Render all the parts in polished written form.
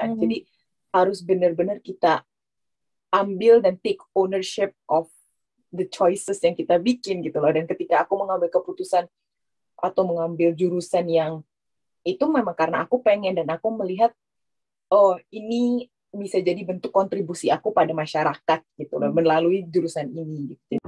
kan. Jadi harus benar-benar kita ambil dan take ownership of the choices yang kita bikin gitu loh. Dan ketika aku mengambil keputusan atau mengambil jurusan yang itu memang karena aku pengen dan aku melihat oh ini bisa jadi bentuk kontribusi aku pada masyarakat gitu loh melalui jurusan ini gitu.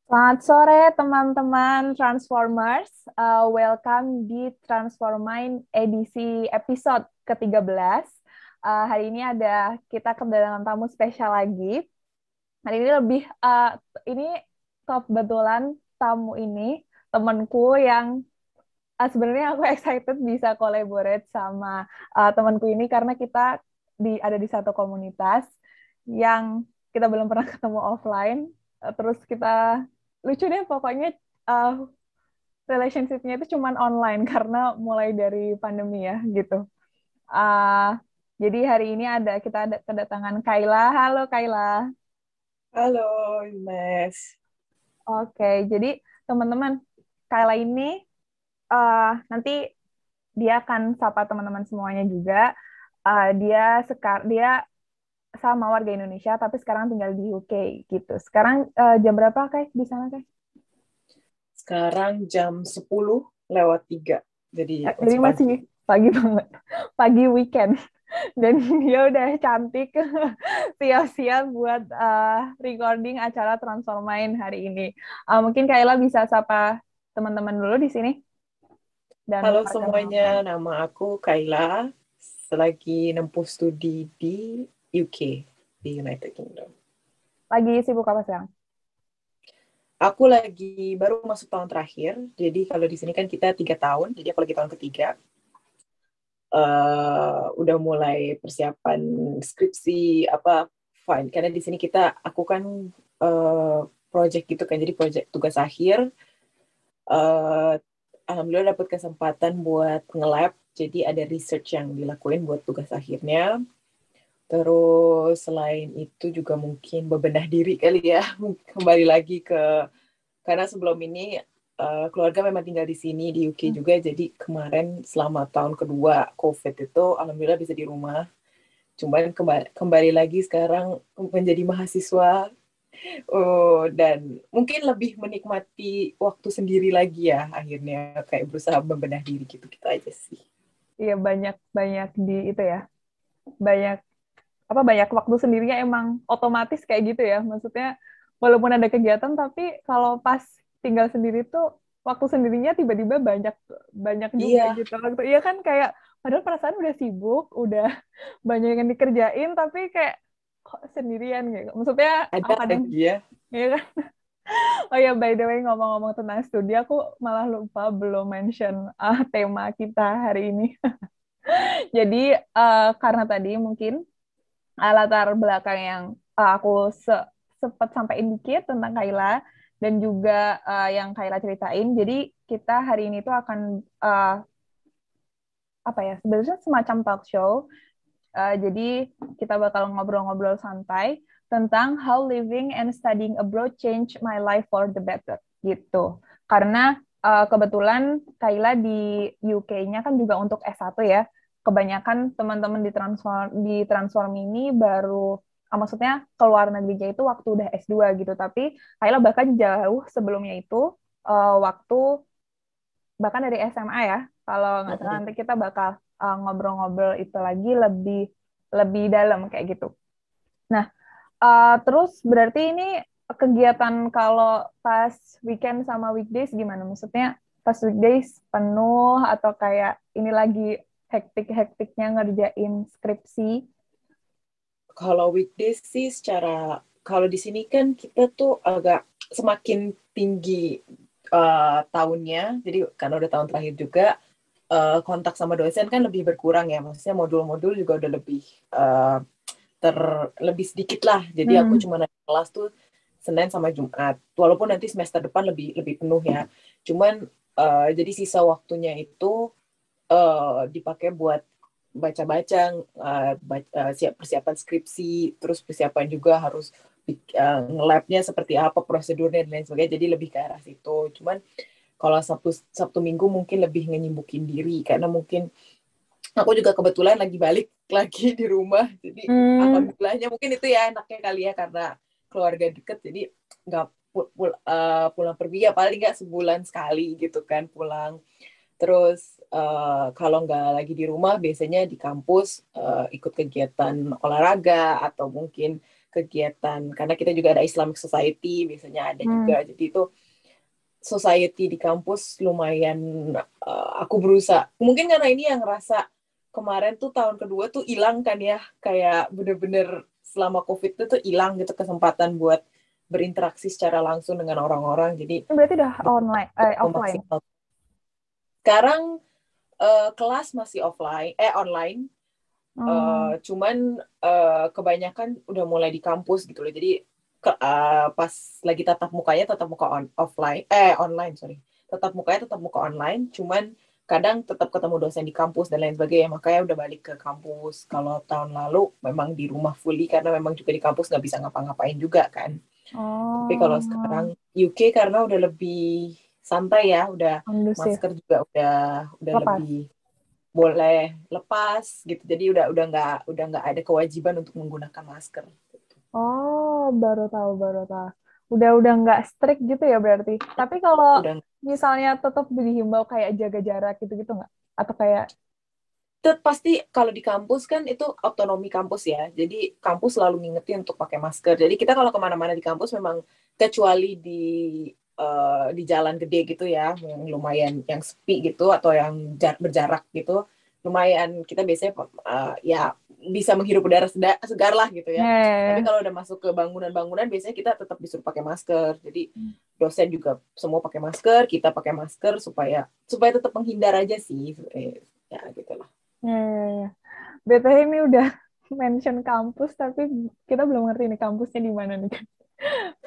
Selamat sore teman-teman Transformers, welcome di Transformine edisi episode ke-13. Hari ini kita kedatangan tamu spesial lagi. Hari ini ini kebetulan tamu ini temanku yang sebenarnya aku excited bisa collaborate sama temanku ini karena kita ada di satu komunitas yang kita belum pernah ketemu offline. Terus kita lucu deh pokoknya relationship-nya itu cuman online karena mulai dari pandemi ya gitu. Jadi hari ini kita ada kedatangan Kayla. Halo Kayla. Halo Mas. Oke, jadi teman-teman Kayla ini nanti dia akan sapa teman-teman semuanya juga. Dia sama warga Indonesia tapi sekarang tinggal di UK gitu. Sekarang jam berapa Kay di sana Kay? Sekarang jam 10:03. Jadi masih pagi banget. Pagi weekend. Dan dia udah cantik siap-siap buat recording acara Transformine hari ini. Mungkin Kayla bisa sapa teman-teman dulu di sini. Dan halo semuanya, nama aku Kayla. Lagi nempuh studi di UK, di United Kingdom. Lagi sibuk apa sekarang? Aku lagi baru masuk tahun terakhir, jadi kalau di sini kan kita 3 tahun, jadi aku lagi tahun ketiga. Udah mulai persiapan skripsi fine. Karena di sini aku kan project gitu kan, jadi project tugas akhir. Alhamdulillah dapat kesempatan buat nge-lab, jadi ada research yang dilakuin buat tugas akhirnya. Terus selain itu juga mungkin bebenah diri kali ya, kembali lagi karena sebelum ini keluarga memang tinggal di sini di UK juga, jadi kemarin selama tahun kedua COVID itu alhamdulillah bisa di rumah. Cuman kembali lagi sekarang menjadi mahasiswa. Dan mungkin lebih menikmati waktu sendiri lagi ya, akhirnya kayak berusaha membenahi diri gitu aja sih. Iya, banyak di itu ya, banyak waktu sendirinya emang otomatis kayak gitu ya, maksudnya walaupun ada kegiatan tapi kalau pas tinggal sendiri tuh waktu sendirinya tiba-tiba banyak juga gitu waktu. Iya kan, kayak padahal perasaan udah sibuk, udah banyak yang dikerjain tapi kayak kok sendirian gitu, maksudnya Ada kadang lagi ya. Iya kan. Oh ya, by the way, ngomong-ngomong tentang studi, aku malah lupa belum mention tema kita hari ini. Jadi karena tadi mungkin latar belakang yang aku sempat sampaikan dikit tentang Kayla dan juga yang Kayla ceritain. Jadi kita hari ini tuh akan sebenarnya semacam talk show. Jadi kita bakal ngobrol-ngobrol santai tentang how living and studying abroad change my life for the better gitu. Karena kebetulan Kayla di UK-nya kan juga untuk S1 ya. Kebanyakan teman-teman di Transform ini baru maksudnya keluar negerinya itu waktu udah S2 gitu. Tapi Kayla bahkan jauh sebelumnya itu waktu bahkan dari SMA ya. Kalau nggak salah nanti kita bakal ngobrol-ngobrol itu lagi lebih dalam kayak gitu. Nah, terus berarti ini kegiatan kalau pas weekend sama weekdays gimana? Maksudnya pas weekdays penuh atau kayak ini lagi hektik-hektiknya ngerjain skripsi? Kalau weekdays sih kalau di sini kan kita tuh agak semakin tinggi tahunnya, jadi karena udah tahun terakhir juga kontak sama dosen kan lebih berkurang ya, maksudnya modul-modul juga udah lebih sedikit lah, jadi aku cuma naik kelas tuh Senin sama Jumat, walaupun nanti semester depan lebih penuh ya, cuman jadi sisa waktunya itu dipakai buat baca-baca, siap persiapan skripsi, terus persiapan juga harus nge-labnya seperti apa prosedurnya dan lain sebagainya. Jadi lebih ke arah situ. Cuman kalau Sabtu Minggu mungkin lebih nyembukin diri karena mungkin aku juga kebetulan lagi balik lagi di rumah. Jadi alhamdulillahnya mungkin itu ya enaknya kali ya karena keluarga deket. Jadi nggak pulang pergi ya paling nggak sebulan sekali gitu kan pulang. Terus kalau nggak lagi di rumah biasanya di kampus ikut kegiatan olahraga atau mungkin kegiatan karena kita juga ada Islamic Society biasanya ada juga. Jadi itu society di kampus lumayan aku berusaha. Mungkin karena ini yang ngerasa kemarin tuh tahun kedua tuh hilang kan ya kayak bener-bener selama COVID itu tuh hilang gitu kesempatan buat berinteraksi secara langsung dengan orang-orang. Jadi berarti udah offline. Sekarang kelas masih online. Cuman kebanyakan udah mulai di kampus gitu loh. Jadi pas lagi tatap mukanya tatap muka online, tatap mukanya tatap muka online. Cuman kadang tetap ketemu dosen di kampus dan lain sebagainya. Makanya udah balik ke kampus. Kalau tahun lalu memang di rumah fully karena memang juga di kampus nggak bisa ngapa-ngapain juga kan. Tapi kalau sekarang UK karena udah lebih santai ya, udah masker juga udah lebih boleh lepas gitu. Jadi udah nggak ada kewajiban untuk menggunakan masker. Oh, baru tahu. Udah nggak strict gitu ya berarti. Tapi kalau misalnya tetap dihimbau kayak jaga jarak gitu-gitu nggak? Atau kayak pasti kalau di kampus kan itu otonomi kampus ya. Jadi kampus selalu ngingetin untuk pakai masker. Jadi kita kalau kemana-mana di kampus memang kecuali di jalan gede gitu ya, yang lumayan yang sepi gitu atau yang berjarak gitu, lumayan kita biasanya ya bisa menghirup udara segar lah gitu ya. Tapi kalau udah masuk ke bangunan-bangunan biasanya kita tetap disuruh pakai masker. Jadi dosen juga semua pakai masker, kita pakai masker supaya tetap menghindar aja sih. Ya gitulah. BTW ini udah mention kampus tapi kita belum ngerti nih kampusnya di mana nih.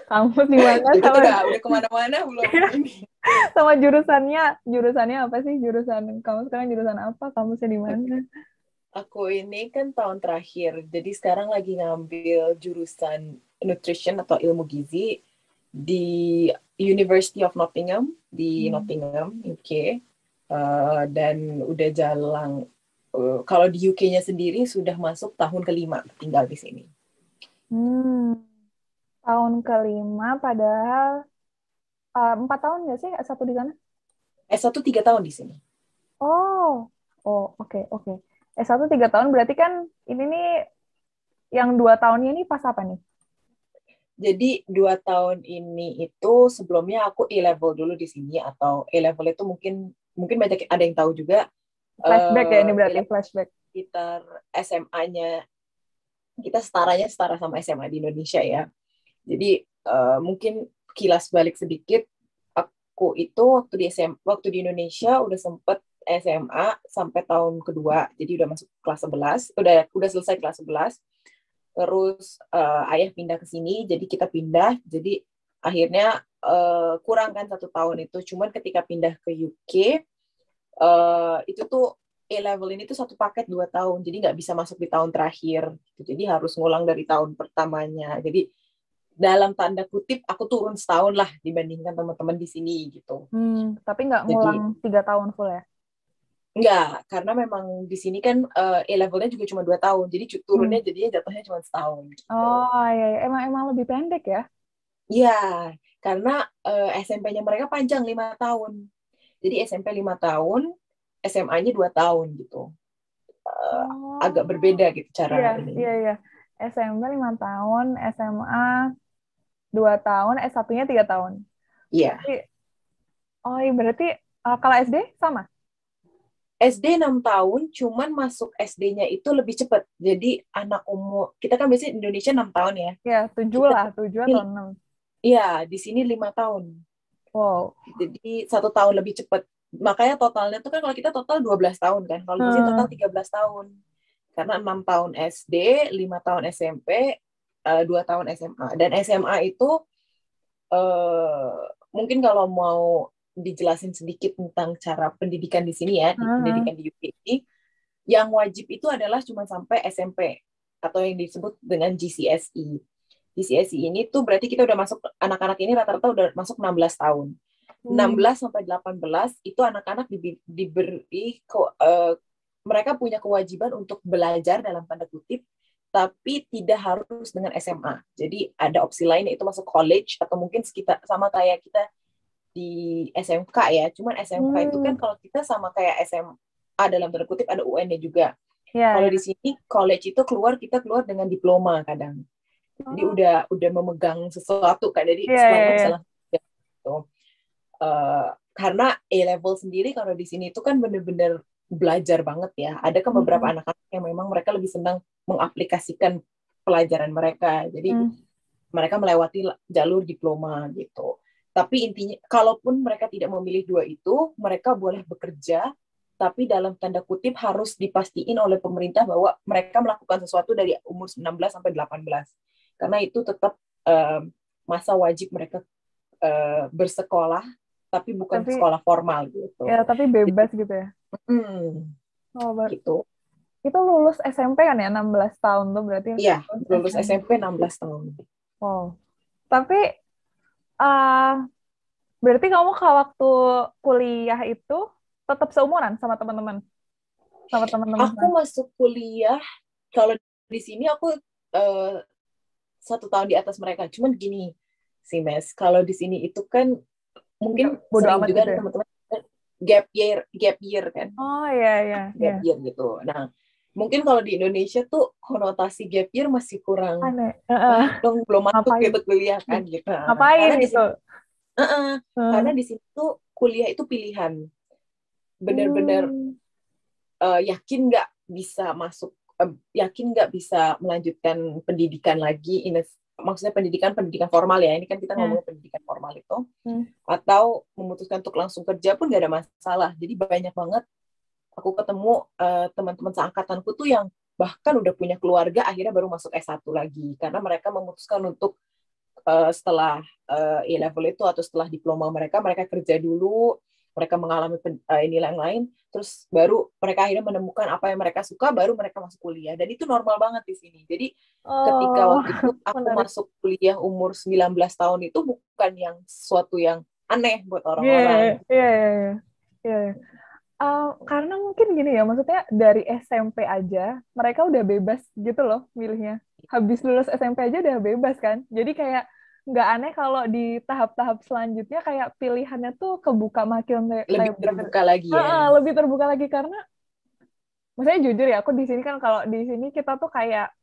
Kampus di mana sama udah kemana-mana belum ini. Sama jurusannya apa sih? Jurusan kamu sekarang jurusan apa? Kampusnya di mana? Aku ini kan tahun terakhir, jadi sekarang lagi ngambil jurusan nutrition atau ilmu gizi di University of Nottingham di Nottingham, UK. Dan udah jalan kalau di UK-nya sendiri sudah masuk tahun kelima tinggal di sini. Tahun kelima, padahal 4 tahun nggak sih S1 di sana? S1 3 tahun di sini. Oke. S1 3 tahun berarti kan ini nih yang 2 tahunnya ini pas apa nih? Jadi 2 tahun ini itu sebelumnya aku A-level dulu di sini atau A-level itu mungkin banyak ada yang tahu juga. Flashback ya ini berarti flashback. Sekitar SMA-nya kita setara sama SMA di Indonesia ya. Jadi mungkin kilas balik sedikit, aku itu waktu di Indonesia udah sempet SMA sampai tahun kedua, jadi udah masuk kelas 11, udah selesai kelas 11. Terus ayah pindah ke sini, jadi kita pindah, jadi akhirnya kurang kan 1 tahun itu. Cuman ketika pindah ke UK, itu tuh A-level ini tuh satu paket 2 tahun, jadi nggak bisa masuk di tahun terakhir. Jadi harus ngulang dari tahun pertamanya. Jadi dalam tanda kutip aku turun setahun lah dibandingkan teman-teman di sini gitu. Tapi nggak ngulang 3 tahun full ya? Enggak, karena memang di sini kan A-levelnya juga cuma 2 tahun, jadi turunnya jadinya jatuhnya cuma setahun. Gitu. Iya. Emang lebih pendek ya? Iya, karena SMP-nya mereka panjang 5 tahun. Jadi SMP 5 tahun, SMA-nya 2 tahun gitu. Agak berbeda gitu cara ini. Iya. SMP 5 tahun, SMA 2 tahun, S1-nya 3 tahun. Iya. Iya berarti kalau SD sama? SD 6 tahun, cuman masuk SD-nya itu lebih cepat. Jadi anak umur, kita kan biasanya Indonesia 6 tahun ya. Iya, 7 atau 6. Iya, di sini 5 tahun. Wow. Jadi 1 tahun lebih cepat. Makanya totalnya tuh kan kalau kita total 12 tahun kan. Kalau di sini total 13 tahun. Karena 6 tahun SD, 5 tahun SMP, 2 tahun SMA. Dan SMA itu mungkin kalau mau dijelasin sedikit tentang cara pendidikan di sini ya, pendidikan di UK ini, Yang wajib itu adalah cuma sampai SMP atau yang disebut dengan GCSE. GCSE ini tuh berarti kita udah masuk, anak-anak ini rata-rata udah masuk 16 tahun. 16 sampai 18 itu anak-anak diberi mereka punya kewajiban untuk belajar dalam tanda kutip, tapi tidak harus dengan SMA. Jadi ada opsi lain yaitu masuk college atau mungkin sekitar sama kayak kita di SMK ya. Cuman SMK itu kan kalau kita sama kayak SMA dalam tanda kutip ada UN-nya juga. Kalau di sini college itu kita keluar dengan diploma kadang. Jadi udah memegang sesuatu kan. Jadi setelahnya bisa langsung gitu. Karena A-level sendiri kalau di sini itu kan bener-bener belajar banget ya. Ada kan beberapa anak-anak yang memang mereka lebih senang mengaplikasikan pelajaran mereka. Jadi mereka melewati jalur diploma gitu. Tapi intinya, kalaupun mereka tidak memilih dua itu, mereka boleh bekerja, tapi dalam tanda kutip harus dipastiin oleh pemerintah bahwa mereka melakukan sesuatu dari umur 19 sampai 18. Karena itu tetap masa wajib mereka bersekolah, tapi bukan sekolah formal gitu. Ya, tapi bebas gitu ya. Gitu. Itu lulus SMP kan ya, 16 tahun tuh berarti? Iya, lulus SMP 16 tahun. Wow. Tapi berarti kamu kalau waktu kuliah itu tetap seumuran sama teman-teman? Sama teman-teman? Aku masuk kuliah, kalau di sini aku 1 tahun di atas mereka. Cuman gini sih, Mes, kalau di sini itu kan mungkin sering juga ada teman-teman gap year kan. Oh iya. Gap year gitu. Nah, mungkin kalau di Indonesia tuh konotasi gap year masih kurang aneh. Dong belum masuk gitu kuliah kan gitu. Ngapain itu? Karena di sini tuh kuliah itu pilihan. Bener-bener yakin nggak bisa masuk, yakin nggak bisa melanjutkan pendidikan lagi, maksudnya pendidikan formal ya, ini kan kita ngomongin pendidikan formal itu, atau memutuskan untuk langsung kerja pun nggak ada masalah. Jadi banyak banget aku ketemu teman-teman seangkatanku tuh yang bahkan udah punya keluarga akhirnya baru masuk S1 lagi, karena mereka memutuskan untuk setelah A-level itu atau setelah diploma mereka kerja dulu, mereka mengalami nilai yang lain, terus baru mereka akhirnya menemukan apa yang mereka suka, baru mereka masuk kuliah. Dan itu normal banget di sini. Jadi ketika waktu itu aku masuk kuliah umur 19 tahun itu bukan yang sesuatu yang aneh buat orang-orang. Iya. Karena mungkin gini ya, maksudnya dari SMP aja mereka udah bebas gitu loh milihnya. Habis lulus SMP aja udah bebas kan. Jadi kayak nggak aneh kalau di tahap-tahap selanjutnya kayak pilihannya tuh kebuka makin lebih terbuka lagi ya. Lebih terbuka lagi karena maksudnya jujur ya, aku di sini kan kalau di sini kita tuh kayak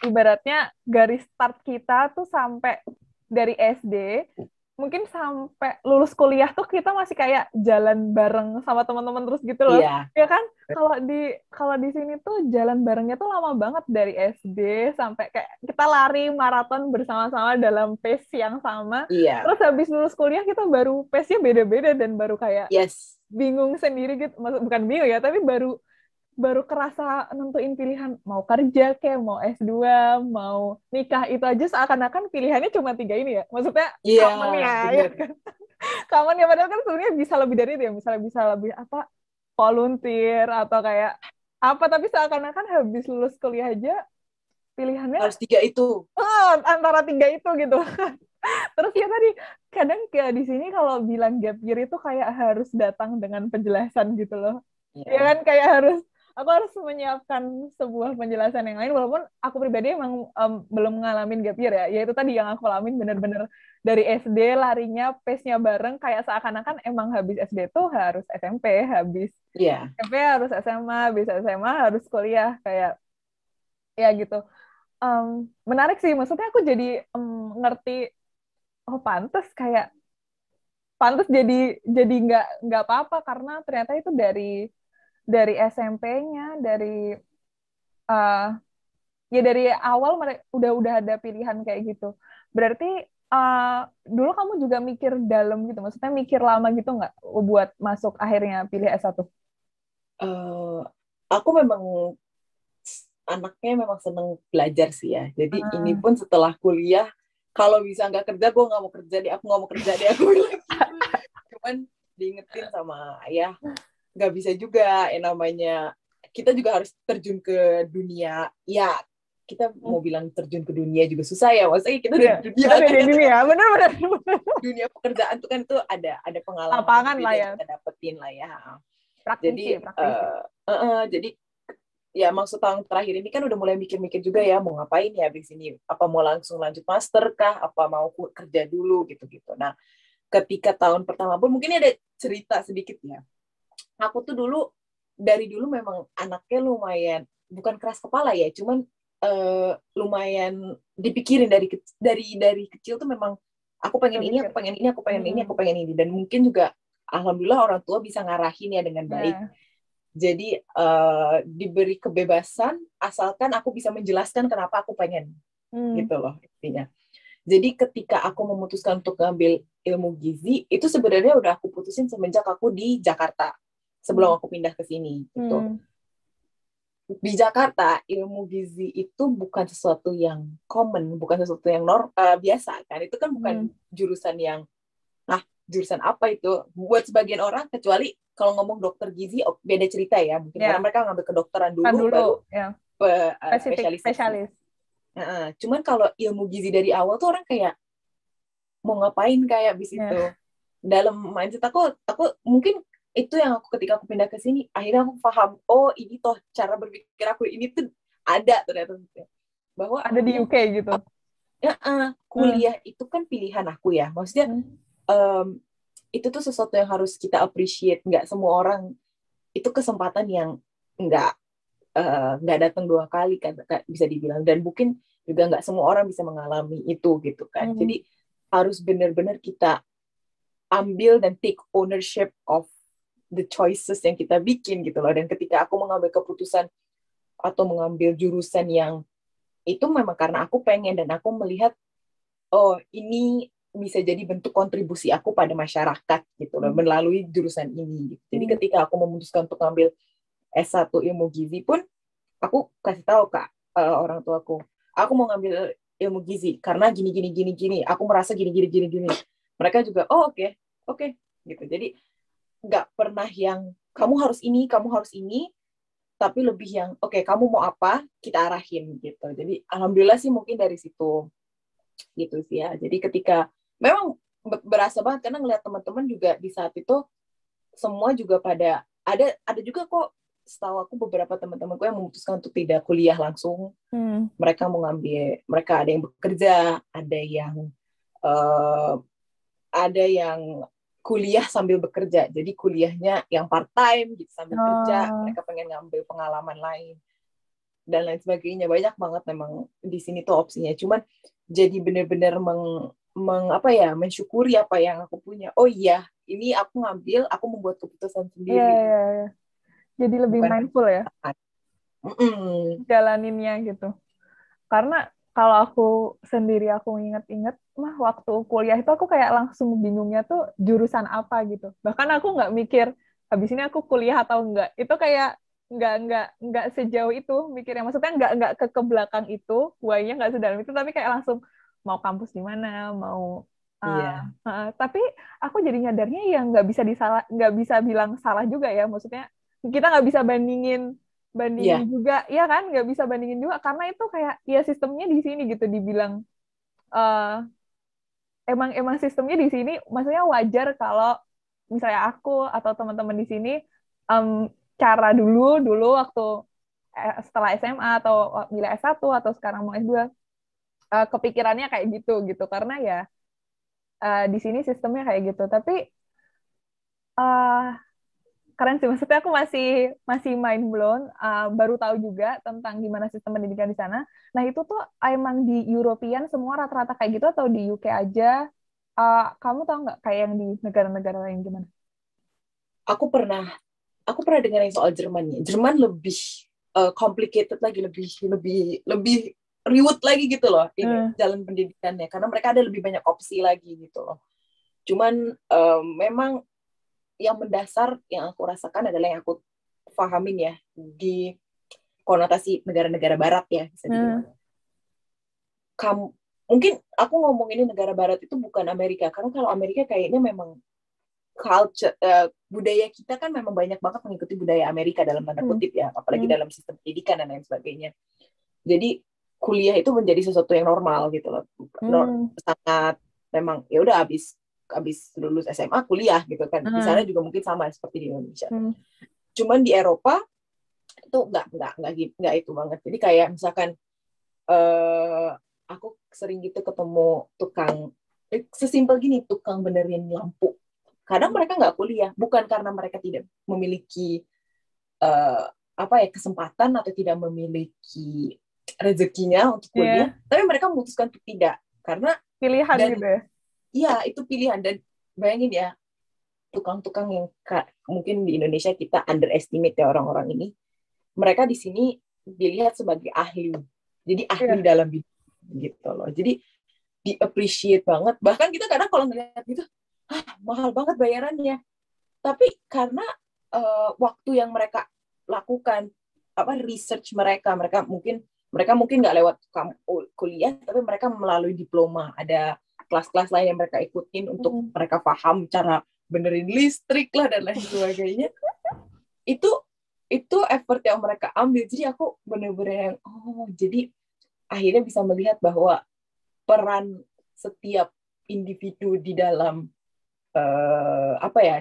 ibaratnya garis start kita tuh sampai dari SD mungkin sampai lulus kuliah tuh kita masih kayak jalan bareng sama teman-teman terus gitu loh. Iya. Ya kan? Kalau di sini tuh jalan barengnya tuh lama banget dari SD sampai kayak kita lari maraton bersama-sama dalam pace yang sama. Iya. Terus habis lulus kuliah kita baru pace-nya beda-beda dan baru kayak bingung sendiri gitu. Bukan bingung ya, tapi baru kerasa nentuin pilihan mau kerja kayak mau S2, mau nikah, itu aja seakan-akan pilihannya cuma 3 ini ya. Maksudnya common ya kan? Common ya, padahal kan sebenarnya bisa lebih dari itu ya. Misalnya bisa lebih apa, volunteer atau kayak apa, tapi seakan-akan habis lulus kuliah aja pilihannya harus 3 itu. Antara 3 itu gitu. Terus ya tadi kadang kayak di sini kalau bilang gap year itu kayak harus datang dengan penjelasan gitu loh. Ya kan, kayak aku harus menyiapkan sebuah penjelasan yang lain, walaupun aku pribadi emang belum ngalamin gap year ya. Yaitu tadi yang aku alamin bener-bener dari SD larinya pace-nya bareng, kayak seakan-akan emang habis SD tuh harus SMP, habis SMP harus SMA, habis SMA harus kuliah, kayak ya gitu. Menarik sih, maksudnya aku jadi ngerti, oh pantes jadi nggak apa-apa karena ternyata itu dari SMP-nya, dari dari awal mereka udah ada pilihan kayak gitu. Berarti dulu kamu juga mikir dalam gitu, maksudnya mikir lama gitu nggak buat masuk akhirnya pilih S1? Aku memang anaknya memang seneng belajar sih ya. Jadi ini pun setelah kuliah, kalau bisa nggak kerja, gue nggak mau kerja deh. Aku nggak mau kerja deh. Aku bilang cuman diingetin sama ayah, nggak bisa juga namanya kita juga harus terjun ke dunia. Ya, kita mau bilang terjun ke dunia juga susah ya. Maksudnya kita udah di dunia. Kita udah di dunia, benar-benar. Dunia pekerjaan tuh kan tuh ada pengalaman Lapangan lah ya. yang kita dapetin lah ya. Praktisi. Jadi ya maksud tahun terakhir ini kan udah mulai mikir-mikir juga ya mau ngapain ya habis ini, apa mau langsung lanjut master kah, apa mau kerja dulu gitu-gitu. Nah, ketika tahun pertama pun mungkin ada cerita sedikit ya. Aku tuh dari dulu memang anaknya lumayan bukan keras kepala ya, cuman lumayan dipikirin dari kecil tuh memang aku pengen ini, aku pengen ini, aku pengen ini, aku pengen ini, dan mungkin juga alhamdulillah orang tua bisa ngarahin ya dengan baik. Jadi diberi kebebasan asalkan aku bisa menjelaskan kenapa aku pengen gitu loh intinya. Jadi ketika aku memutuskan untuk ngambil ilmu gizi itu sebenarnya udah aku putusin semenjak aku di Jakarta sebelum aku pindah ke sini gitu. Di Jakarta ilmu gizi itu bukan sesuatu yang common, bukan sesuatu yang biasa kan. Itu kan bukan jurusan yang jurusan apa itu buat sebagian orang, kecuali kalau ngomong dokter gizi beda cerita ya mungkin karena mereka ngambil kedokteran dulu baru spesialis. Cuman kalau ilmu gizi dari awal tuh orang kayak mau ngapain kayak abis itu. Dalam mindset aku mungkin itu yang ketika aku pindah ke sini akhirnya aku paham, oh ini toh cara berpikir aku ini tuh ada ternyata bahwa ada di UK gitu. Kuliah itu kan pilihan aku ya, maksudnya itu tuh sesuatu yang harus kita appreciate. Nggak semua orang itu kesempatan yang nggak datang 2 kali kan bisa dibilang, dan mungkin juga nggak semua orang bisa mengalami itu gitu kan. Jadi harus benar-benar kita ambil dan take ownership of the choices yang kita bikin gitu loh. Dan ketika aku mengambil keputusan atau mengambil jurusan yang itu memang karena aku pengen dan aku melihat oh ini bisa jadi bentuk kontribusi aku pada masyarakat gitu loh melalui jurusan ini gitu. Jadi ketika aku memutuskan untuk ngambil S1 ilmu gizi pun aku kasih tahu Kak orang tuaku, aku mau ngambil ilmu gizi karena gini, aku merasa gini. Mereka juga oke gitu. Jadi nggak pernah yang kamu harus ini, tapi lebih yang oke, kamu mau apa kita arahin gitu. Jadi alhamdulillah sih mungkin dari situ gitu sih ya. Jadi ketika memang berasa banget karena ngeliat teman-teman juga di saat itu semua juga pada ada juga kok, setahu aku beberapa teman-temanku yang memutuskan untuk tidak kuliah langsung. Mereka ada yang bekerja, ada yang kuliah sambil bekerja. Jadi kuliahnya yang part time gitu sambil kerja. Mereka pengen ngambil pengalaman lain dan lain sebagainya. Banyak banget memang di sini tuh opsinya. Cuman jadi benar-benar mensyukuri apa yang aku punya. Oh iya, ini aku membuat keputusan sendiri. Iya. Jadi lebih mindful ya. Jalaninnya gitu. Karena kalau aku sendiri aku inget-inget mah waktu kuliah itu aku kayak langsung bingungnya tuh jurusan apa gitu. Bahkan aku nggak mikir habis ini aku kuliah atau enggak. Itu kayak nggak sejauh itu mikirnya. Maksudnya nggak ke belakang itu, why-nya nggak sedalam itu, tapi kayak langsung mau kampus di mana, mau tapi aku jadi nyadarnya ya nggak bisa bilang salah juga ya. Maksudnya kita nggak bisa bandingin juga, ya kan, nggak bisa bandingin juga karena itu kayak ya sistemnya di sini gitu dibilang emang sistemnya di sini. Maksudnya wajar kalau misalnya aku atau teman-teman di sini cara dulu waktu setelah SMA atau bila S1 atau sekarang mau S2 kepikirannya kayak gitu karena ya di sini sistemnya kayak gitu. Tapi keren sih, maksudnya aku masih mind blown, baru tahu juga tentang gimana sistem pendidikan di sana. Nah itu tuh emang di European semua rata-rata kayak gitu atau di UK aja? Kamu tahu nggak kayak yang di negara-negara lain gimana? Aku pernah dengar yang soal Jerman. Jerman lebih complicated lagi, lebih ribet lagi gitu loh ini jalan pendidikannya, karena mereka ada lebih banyak opsi lagi gitu loh. Cuman memang yang mendasar yang aku rasakan adalah yang aku pahamin ya di konotasi negara-negara barat ya bisa dibilang. Mungkin aku ngomong ini negara barat itu bukan Amerika, karena kalau Amerika kayaknya memang culture, budaya kita kan memang banyak banget mengikuti budaya Amerika dalam tanda kutip ya, apalagi dalam sistem pendidikan dan lain sebagainya. Jadi kuliah itu menjadi sesuatu yang normal gitu loh. Sangat memang ya udah habis lulus SMA kuliah gitu kan. Di sana juga mungkin sama seperti di Indonesia. Cuman di Eropa itu enggak itu banget. Jadi kayak misalkan aku sering gitu ketemu tukang sesimpel gini, tukang benerin lampu. Kadang mereka nggak kuliah, bukan karena mereka tidak memiliki kesempatan atau tidak memiliki rezekinya untuk kuliah, tapi mereka memutuskan untuk tidak karena pilihan gitu ya. Iya, itu pilihan. Dan bayangin ya, tukang-tukang yang mungkin di Indonesia kita underestimate ya orang-orang ini, mereka di sini dilihat sebagai ahli, jadi ahli dalam bidang gitu loh. Jadi di appreciate banget. Bahkan kita kadang kalau ngeliat gitu, mahal banget bayarannya. Tapi karena waktu yang mereka lakukan, research mereka mungkin nggak lewat kuliah, tapi mereka melalui diploma, ada kelas-kelas lain yang mereka ikutin untuk mereka paham cara benerin listrik lah dan lain sebagainya. Itu effort yang mereka ambil. Jadi aku bener-bener jadi akhirnya bisa melihat bahwa peran setiap individu di dalam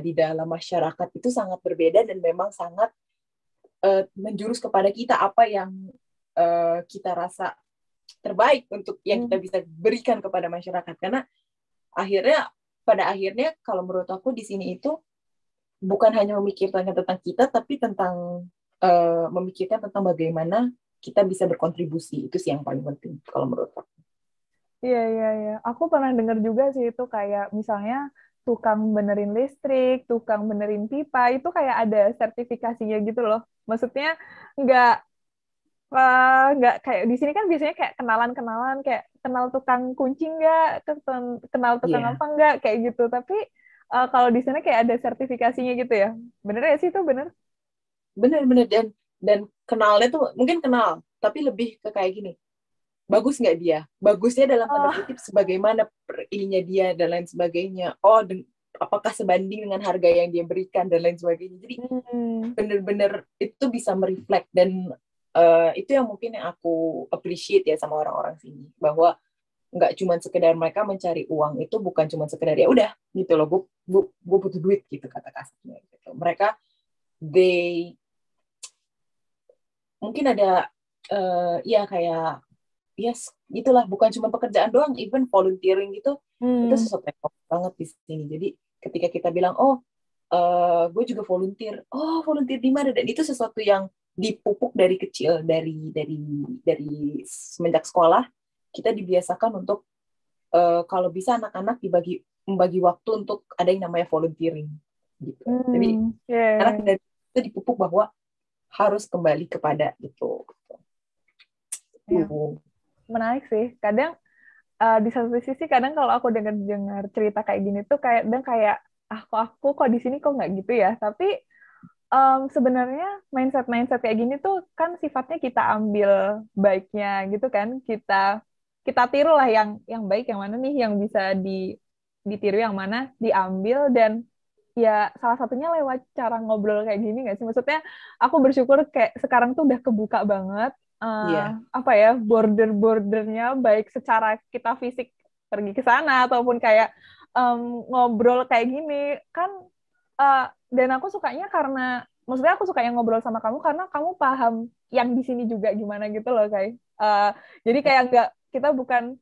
di dalam masyarakat itu sangat berbeda dan memang sangat menjurus kepada kita apa yang kita rasa terbaik untuk yang kita bisa berikan kepada masyarakat. Karena pada akhirnya kalau menurut aku di sini itu bukan hanya memikirkan tentang kita, tapi tentang memikirkan tentang bagaimana kita bisa berkontribusi. Itu sih yang paling penting kalau menurut aku. Iya. Aku pernah dengar juga sih itu kayak misalnya tukang benerin listrik, tukang benerin pipa, itu kayak ada sertifikasinya gitu loh. Maksudnya nggak kayak di sini kan biasanya kayak kenalan kayak kenal tukang kunci nggak, kenal tukang apa nggak kayak gitu. Tapi kalau di sana kayak ada sertifikasinya gitu ya. Bener ya sih itu bener? Bener dan kenalnya tuh mungkin kenal, tapi lebih ke kayak gini. Bagus nggak dia? Bagusnya dalam tanda kutip sebagaimana ininya dia dan lain sebagainya. Apakah sebanding dengan harga yang dia berikan dan lain sebagainya. Jadi bener-bener itu bisa mereflect dan itu yang mungkin yang aku appreciate ya sama orang-orang sini, bahwa nggak cuma sekedar mereka mencari uang, itu bukan cuma sekedar ya udah gitu loh, gue butuh duit gitu kata kasarnya gitu. Mereka mungkin ada kayak gitulah, bukan cuma pekerjaan doang, even volunteering gitu itu sesuatu yang banget di sini. Jadi ketika kita bilang gue juga volunteer di mana, dan itu sesuatu yang dipupuk dari kecil, dari semenjak sekolah kita dibiasakan untuk kalau bisa anak-anak membagi waktu untuk ada yang namanya volunteering gitu. Jadi anak dari itu dipupuk bahwa harus kembali kepada itu. Menarik sih. Kadang di satu sisi kadang kalau aku dengar cerita kayak gini tuh kayak aku kok di sini kok nggak gitu ya. Tapi sebenarnya mindset kayak gini tuh kan sifatnya kita ambil baiknya gitu kan, kita tiru lah yang baik, yang mana nih yang bisa ditiru, yang mana diambil. Dan ya salah satunya lewat cara ngobrol kayak gini nggak sih? Maksudnya aku bersyukur kayak sekarang tuh udah kebuka banget bordernya, baik secara kita fisik pergi ke sana ataupun kayak ngobrol kayak gini kan. Dan aku sukanya karena, maksudnya aku suka yang ngobrol sama kamu karena kamu paham yang di sini juga gimana gitu loh, Kai. Jadi kayak kita bukan,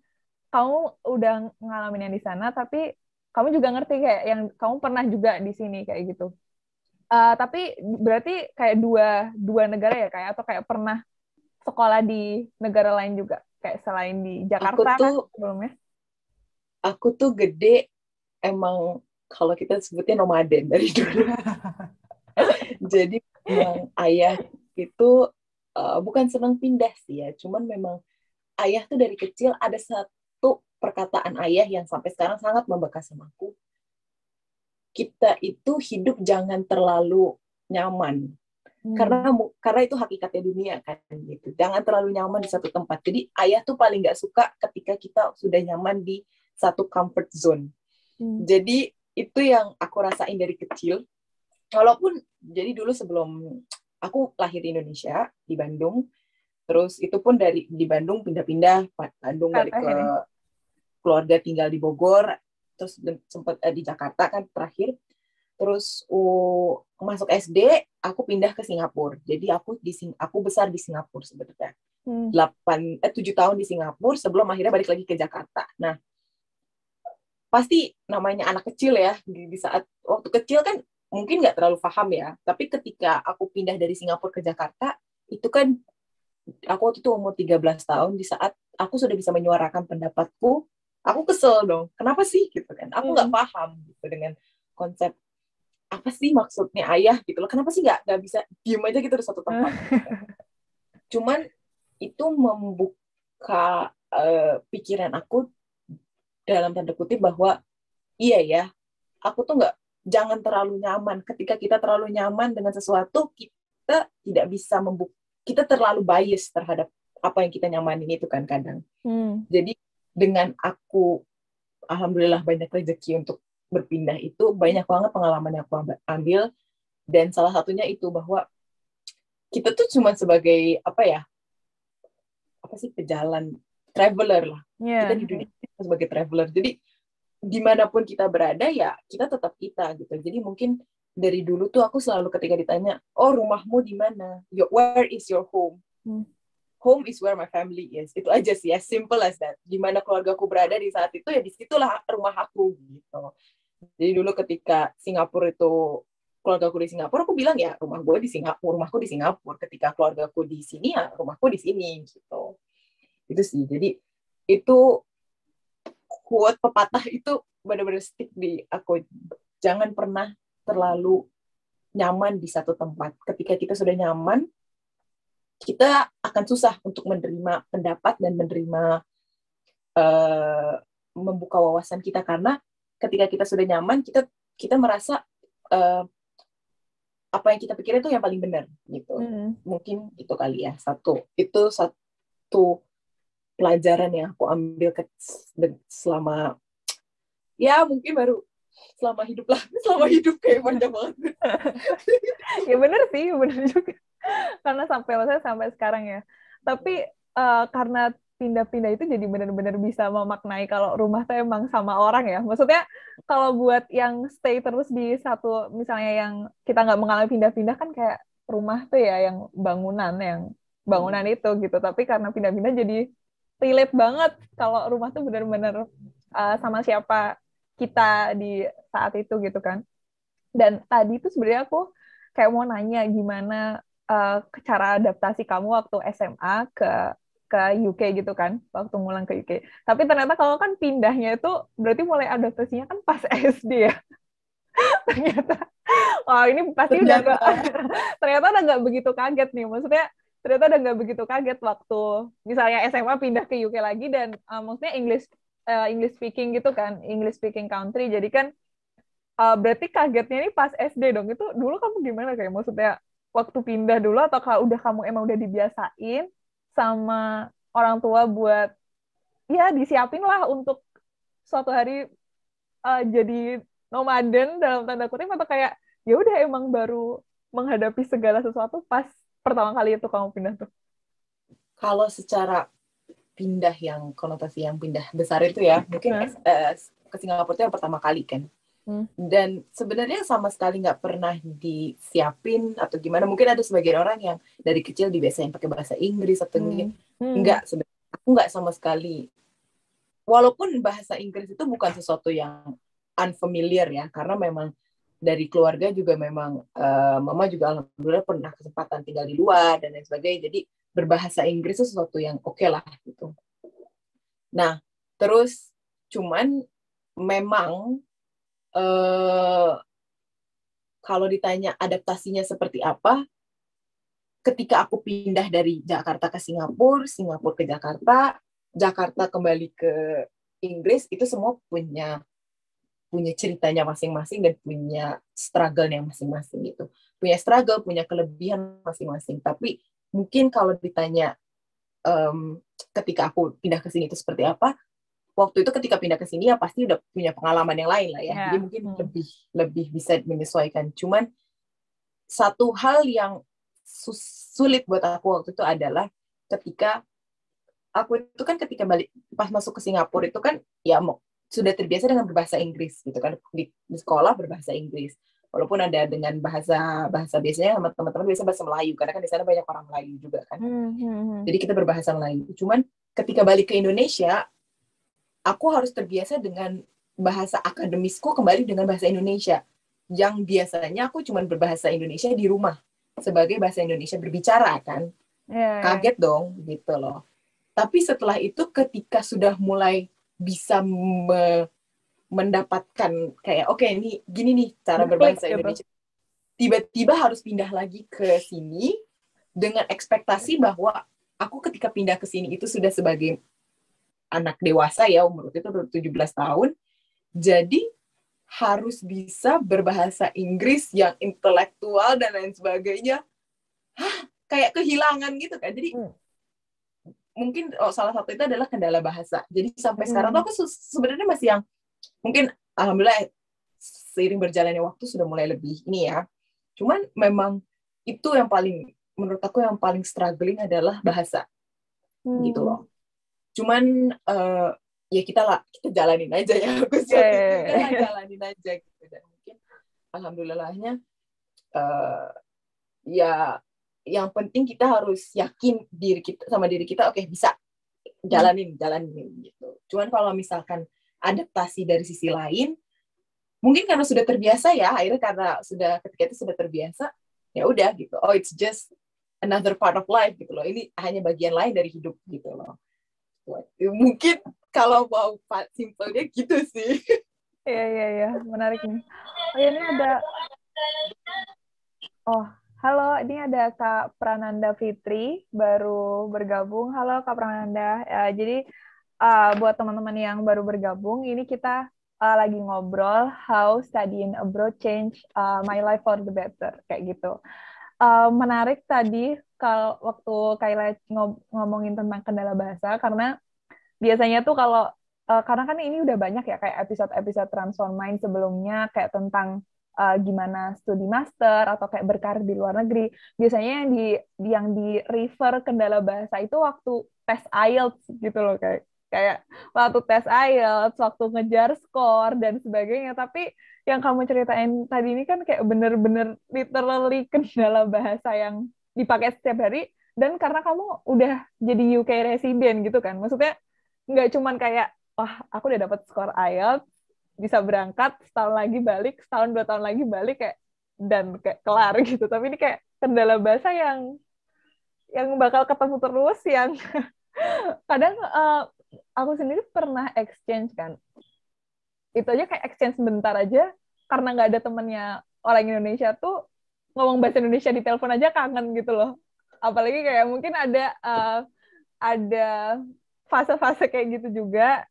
kamu udah ngalamin yang di sana, tapi kamu juga ngerti kayak yang kamu pernah juga di sini kayak gitu. Tapi berarti kayak dua negara ya, kayak, atau kayak pernah sekolah di negara lain juga, kayak selain di Jakarta sebelumnya? Aku tuh gede emang kalau kita sebutnya nomaden dari dulu. Jadi memang ayah itu bukan senang pindah sih ya, cuman memang ayah tuh dari kecil ada satu perkataan ayah yang sampai sekarang sangat membekas sama aku. Kita itu hidup jangan terlalu nyaman. Karena itu hakikatnya dunia kan gitu. Jangan terlalu nyaman di satu tempat. Jadi ayah tuh paling nggak suka ketika kita sudah nyaman di satu comfort zone. Jadi itu yang aku rasain dari kecil. Walaupun jadi dulu sebelum aku lahir di Indonesia, di Bandung, terus itu pun di Bandung pindah-pindah, Bandung balik ke Ini. keluarga tinggal di Bogor, terus sempat di Jakarta kan terakhir. Terus masuk SD, aku pindah ke Singapura. Jadi aku besar di Singapura sebenarnya. 7 tahun di Singapura sebelum akhirnya balik lagi ke Jakarta. Nah, pasti namanya anak kecil ya, di saat waktu kecil kan mungkin nggak terlalu paham ya, tapi ketika aku pindah dari Singapura ke Jakarta, itu kan aku waktu itu umur 13 tahun, di saat aku sudah bisa menyuarakan pendapatku, aku kesel dong, kenapa sih gitu kan, aku nggak paham gitu dengan konsep apa sih maksudnya ayah gitu loh, kenapa sih nggak bisa diem aja gitu di satu tempat. Cuman itu membuka pikiran aku dalam tanda kutip bahwa iya ya, aku tuh jangan terlalu nyaman. Ketika kita terlalu nyaman dengan sesuatu, kita tidak bisa kita terlalu bias terhadap apa yang kita nyamanin itu kan kadang. Jadi dengan aku alhamdulillah banyak rezeki untuk berpindah, itu banyak banget pengalaman yang aku ambil, dan salah satunya itu bahwa kita tuh cuma sebagai apa sih, pejalan, traveler lah. Kita di dunia sebagai traveler. Jadi dimanapun kita berada ya kita tetap kita gitu. Jadi mungkin dari dulu tuh aku selalu ketika ditanya, oh rumahmu di mana? Where is your home? Home is where my family is. Itu aja sih, as simple as that. Di mana keluargaku berada di saat itu, ya disitulah rumah aku gitu. Jadi dulu ketika Singapura itu, keluargaku di Singapura, aku bilang ya rumahku di Singapura. Ketika keluargaku di sini ya rumahku di sini gitu. Itu sih. Jadi itu quote pepatah itu benar-benar stick di aku. Jangan pernah terlalu nyaman di satu tempat. Ketika kita sudah nyaman, kita akan susah untuk menerima pendapat dan menerima membuka wawasan kita, karena ketika kita sudah nyaman, kita merasa apa yang kita pikirin itu yang paling benar gitu. Mungkin itu kali ya, satu pelajaran yang aku ambil selama ya mungkin baru selama hidup kayak banyak banget. Ya bener sih, bener juga. Karena sampai sekarang ya. Tapi karena pindah-pindah itu jadi benar-benar bisa memaknai kalau rumah tuh emang sama orang ya. Maksudnya kalau buat yang stay terus di satu, misalnya yang kita nggak mengalami pindah-pindah kan kayak rumah tuh ya yang bangunan itu gitu. Tapi karena pindah-pindah jadi relate banget kalau rumah tuh benar-benar sama siapa kita di saat itu gitu kan. Dan tadi tuh sebenarnya aku kayak mau nanya gimana cara adaptasi kamu waktu SMA ke UK gitu kan, waktu ngulang ke UK. Tapi ternyata kalau kan pindahnya itu berarti mulai adaptasinya kan pas SD ya. Ternyata, wah ini pasti ternyata udah nggak begitu kaget nih. Maksudnya ternyata udah nggak begitu kaget waktu misalnya SMA pindah ke UK lagi, dan maksudnya English speaking gitu kan, English speaking country. Jadi kan berarti kagetnya ini pas SD dong. Itu dulu kamu gimana, kayak maksudnya waktu pindah dulu, atau udah kamu emang udah dibiasain sama orang tua buat ya disiapin lah untuk suatu hari jadi nomaden dalam tanda kutip, atau kayak ya udah emang baru menghadapi segala sesuatu pas pertama kali itu kamu pindah tuh? Kalau secara pindah yang konotasi yang pindah besar itu ya, mungkin ke Singapura itu yang pertama kali kan. Dan sebenarnya sama sekali nggak pernah disiapin atau gimana. Mungkin ada sebagian orang yang dari kecil dibiasain pakai bahasa Inggris atau enggak. Sebenarnya aku nggak sama sekali. Walaupun bahasa Inggris itu bukan sesuatu yang unfamiliar ya, karena memang dari keluarga juga memang mama juga alhamdulillah pernah kesempatan tinggal di luar dan lain sebagainya. Jadi berbahasa Inggris itu sesuatu yang oke lah gitu. Nah, terus cuman memang kalau ditanya adaptasinya seperti apa, ketika aku pindah dari Jakarta ke Singapura, Singapura ke Jakarta, Jakarta kembali ke Inggris, itu semua punya ceritanya masing-masing dan punya struggle-nya masing-masing gitu. Punya struggle, punya kelebihan masing-masing. Tapi mungkin kalau ditanya ketika aku pindah ke sini itu seperti apa, waktu itu ketika pindah ke sini ya pasti udah punya pengalaman yang lain lah ya. Jadi mungkin lebih bisa menyesuaikan. Cuman satu hal yang sulit buat aku waktu itu adalah ketika aku itu kan ketika balik pas masuk ke Singapura itu kan ya sudah terbiasa dengan berbahasa Inggris gitu kan, di sekolah berbahasa Inggris, walaupun ada dengan bahasa biasanya sama teman-teman biasa bahasa Melayu karena kan di sana banyak orang Melayu juga kan. Jadi kita berbahasa Melayu. Cuman ketika balik ke Indonesia aku harus terbiasa dengan bahasa akademisku kembali dengan bahasa Indonesia yang biasanya aku cuma berbahasa Indonesia di rumah sebagai bahasa Indonesia berbicara kan. Kaget dong gitu loh. Tapi setelah itu ketika sudah mulai bisa mendapatkan kayak oke, ini gini nih cara berbahasa Indonesia. Tiba-tiba harus pindah lagi ke sini dengan ekspektasi bahwa aku ketika pindah ke sini itu sudah sebagai anak dewasa ya, umur itu 17 tahun. Jadi harus bisa berbahasa Inggris yang intelektual dan lain sebagainya. Kayak kehilangan gitu kan. Jadi mungkin salah satu itu adalah kendala bahasa. Jadi sampai sekarang tuh aku sebenarnya masih yang mungkin alhamdulillah seiring berjalannya waktu sudah mulai lebih ini ya. Cuman memang itu yang paling menurut aku yang paling struggling adalah bahasa. Gitu loh. Cuman ya kita jalanin aja ya. Aku jalanin aja gitu. Dan mungkin alhamdulillahnya ya yang penting kita harus yakin diri kita oke, bisa jalanin gitu. Cuman kalau misalkan adaptasi dari sisi lain mungkin karena sudah terbiasa ya, akhirnya karena ketika itu sudah terbiasa ya udah gitu, oh it's just another part of life gitu loh, ini hanya bagian lain dari hidup gitu loh. Mungkin kalau mau simpelnya gitu sih. Iya, menarik nih. Oh ini ada halo, ini ada Kak Prananda Fitri, baru bergabung. Halo Kak Prananda. Jadi buat teman-teman yang baru bergabung, ini kita lagi ngobrol how studying abroad change my life for the better, kayak gitu. Menarik tadi kalau waktu Kayla ngomongin tentang kendala bahasa, karena biasanya tuh kalau karena kan ini udah banyak ya kayak episode Transform Mind sebelumnya kayak tentang gimana studi master atau kayak berkarir di luar negeri. Biasanya yang di refer kendala bahasa itu waktu tes IELTS gitu loh, kayak waktu tes IELTS, waktu ngejar skor dan sebagainya. Tapi yang kamu ceritain tadi ini kan kayak bener-bener literally kendala bahasa yang dipakai setiap hari, dan karena kamu udah jadi UK resident gitu kan. Maksudnya nggak cuman kayak wah aku udah dapat skor IELTS bisa berangkat, setahun lagi balik, setahun 2 tahun lagi balik dan kayak kelar gitu. Tapi ini kayak kendala bahasa yang bakal ketemu terus, yang kadang aku sendiri pernah exchange kan. Itu aja kayak exchange sebentar aja karena nggak ada temennya orang Indonesia tuh, ngomong bahasa Indonesia di telepon aja kangen gitu loh. Apalagi kayak mungkin ada fase-fase kayak gitu juga.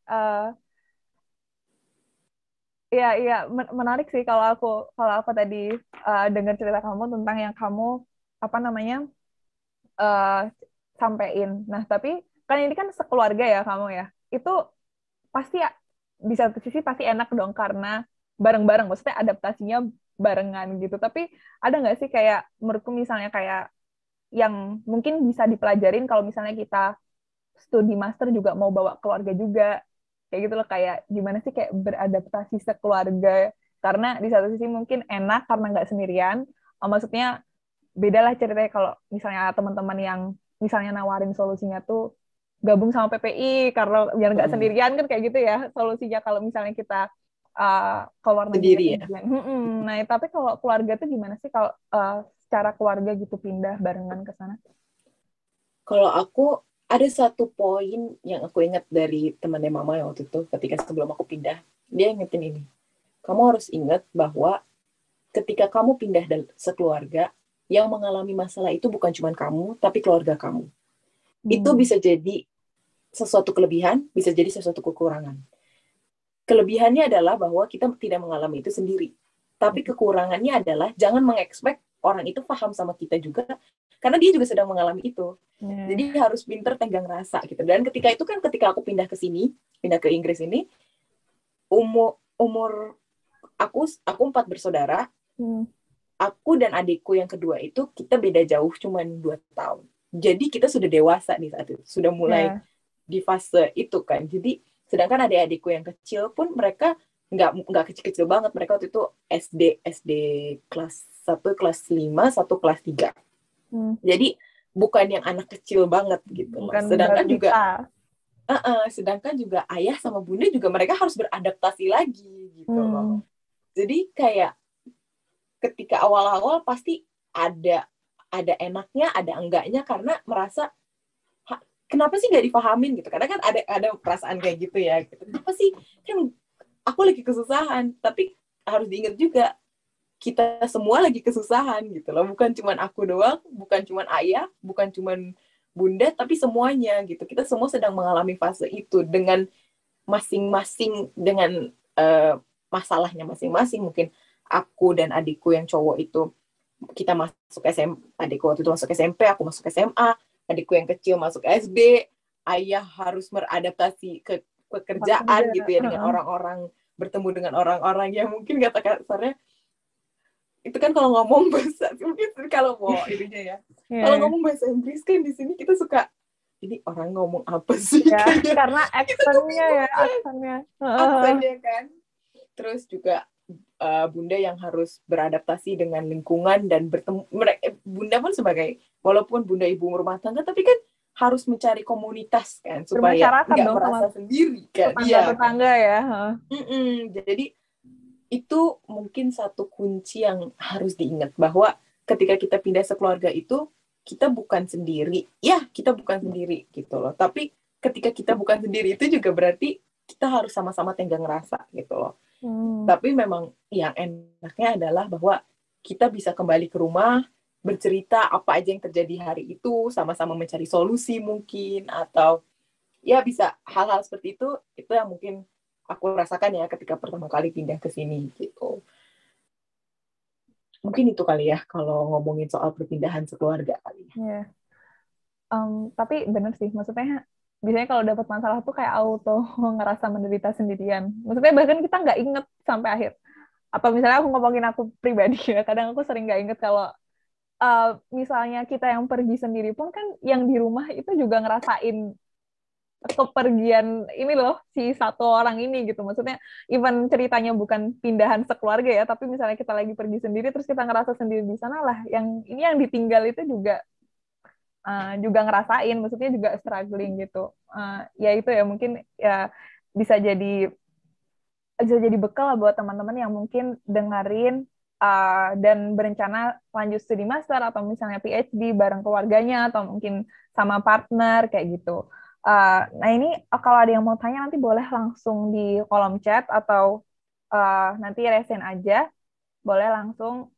Iya, menarik sih kalau aku tadi dengar cerita kamu tentang yang kamu sampein. Nah, tapi kan ini kan sekeluarga ya kamu ya. Itu pasti di satu sisi pasti enak dong karena bareng-bareng, maksudnya adaptasinya barengan gitu. Tapi ada nggak sih kayak menurutku misalnya kayak yang mungkin bisa dipelajarin kalau misalnya kita studi master juga mau bawa keluarga juga, kayak gitu loh, kayak gimana sih kayak beradaptasi sekeluarga, karena di satu sisi mungkin enak karena nggak sendirian, maksudnya beda lah ceritanya kalau misalnya teman-teman yang misalnya nawarin solusinya tuh gabung sama PPI karena biar nggak sendirian kan, kayak gitu ya solusinya kalau misalnya kita keluar negeri ya. Nah tapi kalau keluarga tuh gimana sih kalau secara keluarga gitu pindah barengan ke sana? Kalau aku ada satu poin yang aku ingat dari temannya mama yang waktu itu ketika sebelum aku pindah, dia ingetin ini. Kamu harus ingat bahwa ketika kamu pindah sekeluarga, yang mengalami masalah itu bukan cuma kamu, tapi keluarga kamu. Itu bisa jadi sesuatu kelebihan, bisa jadi sesuatu kekurangan. Kelebihannya adalah bahwa kita tidak mengalami itu sendiri. Tapi kekurangannya adalah jangan mengekspek orang itu paham sama kita juga, karena dia juga sedang mengalami itu. Jadi harus pinter tenggang rasa gitu. Dan ketika aku pindah ke sini, pindah ke Inggris ini, umur aku 4 bersaudara. Aku dan adikku yang kedua itu kita beda jauh cuman 2 tahun. Jadi kita sudah dewasa di saat itu, sudah mulai di fase itu kan. Jadi sedangkan adik-adikku yang kecil pun mereka nggak kecil-kecil banget. Mereka waktu itu SD kelas 1, kelas 5, 1 kelas 3. Jadi bukan yang anak kecil banget gitu loh. Sedangkan juga ayah sama bunda juga mereka harus beradaptasi lagi gitu loh. Jadi kayak ketika awal-awal pasti ada enaknya, ada enggaknya, karena merasa kenapa sih nggak dipahamin gitu. Karena kan ada perasaan kayak gitu ya. Gitu. Kenapa sih kan aku lagi kesusahan, tapi harus diingat juga kita semua lagi kesusahan gitu loh. Bukan cuman aku doang, bukan cuman ayah, bukan cuman bunda, tapi semuanya gitu. Kita semua sedang mengalami fase itu dengan masing-masing, dengan masalahnya masing-masing. Mungkin aku dan adikku yang cowok itu kita masuk SMP, adikku waktu itu masuk SMP, aku masuk SMA, adikku yang kecil masuk SD, ayah harus beradaptasi ke pekerjaan gitu ya, dengan orang-orang, bertemu dengan orang-orang yang mungkin kata kasarnya itu kan kalau ngomong bahasa, mungkin kalau mau ininya ya, kalau ngomong bahasa Inggris kan di sini kita suka ini orang ngomong apa sih ya, karena aksennya aksennya kan. Terus juga bunda yang harus beradaptasi dengan lingkungan dan bertemu. Bunda pun sebagai, walaupun bunda ibu rumah tangga, tapi kan harus mencari komunitas kan supaya nggak merasa sendiri kan. Tetangga ya. Jadi itu mungkin satu kunci yang harus diingat, bahwa ketika kita pindah sekeluarga itu kita bukan sendiri. Ya, kita bukan sendiri gitu loh. Tapi ketika kita bukan sendiri itu juga berarti kita harus sama-sama tenggang rasa gitu loh. Tapi memang yang enaknya adalah bahwa kita bisa kembali ke rumah, bercerita apa aja yang terjadi hari itu, sama-sama mencari solusi mungkin, atau ya bisa hal-hal seperti itu yang mungkin aku rasakan ya ketika pertama kali pindah ke sini gitu. Mungkin itu kali ya kalau ngomongin soal perpindahan sekeluarga kali ya. Tapi bener sih, maksudnya biasanya kalau dapat masalah tuh kayak auto ngerasa menderita sendirian. Maksudnya bahkan kita nggak inget sampai akhir. Atau misalnya aku ngomongin aku pribadi ya, kadang aku sering nggak inget kalau misalnya kita yang pergi sendiri pun kan yang di rumah itu juga ngerasain kepergian ini loh, si satu orang ini gitu. Maksudnya even ceritanya bukan pindahan sekeluarga ya, tapi misalnya kita lagi pergi sendiri terus kita ngerasa sendiri di sana lah, yang ini yang ditinggal itu juga ngerasain, maksudnya juga struggling gitu. Ya itu ya mungkin ya bisa jadi bekal buat teman-teman yang mungkin dengerin dan berencana lanjut studi master atau misalnya PhD bareng keluarganya atau mungkin sama partner kayak gitu. Nah ini kalau ada yang mau tanya nanti boleh langsung di kolom chat atau nanti resen aja, boleh langsung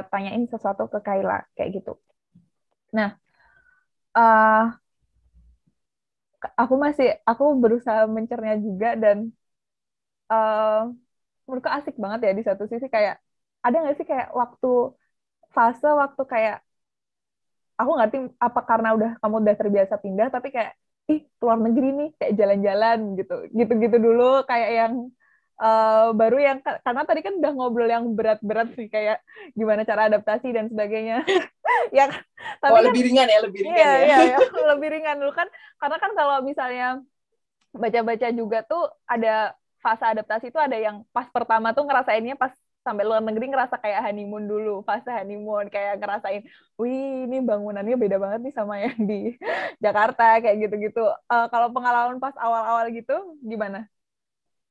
tanyain sesuatu ke Kayla kayak gitu. Nah, aku berusaha mencerna juga dan menurutku asik banget ya di satu sisi. Kayak ada nggak sih kayak fase waktu kayak aku ngerti apa karena kamu udah terbiasa pindah, tapi kayak keluar negeri nih kayak jalan-jalan gitu dulu, kayak yang baru yang karena tadi kan udah ngobrol yang berat-berat sih kayak gimana cara adaptasi dan sebagainya. Ya, tapi lebih ringan ya. Iya, lebih ringan dulu kan, karena kan kalau misalnya baca-baca juga tuh ada fase adaptasi itu ada yang pas pertama tuh ngerasainnya pas sampai luar negeri ngerasa kayak honeymoon dulu, fase honeymoon kayak ngerasain, wih ini bangunannya beda banget nih sama yang di Jakarta kayak gitu-gitu. Kalau pengalaman pas awal-awal gitu gimana?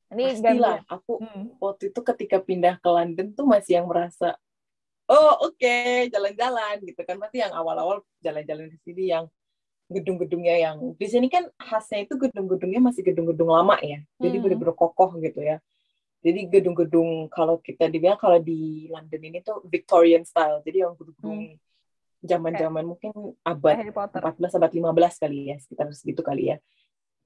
Ini pastilah, aku waktu itu ketika pindah ke London tuh masih yang merasa oke, jalan-jalan gitu kan. Pasti yang awal-awal jalan-jalan di sini yang gedung-gedungnya yang di sini kan khasnya itu gedung-gedungnya masih gedung-gedung lama ya. Jadi bener-bener kokoh gitu ya. Jadi gedung-gedung kalau kita dibilang kalau di London ini tuh Victorian style. Jadi yang gedung zaman-zaman mungkin abad 14 abad 15 kali ya, sekitar segitu kali ya.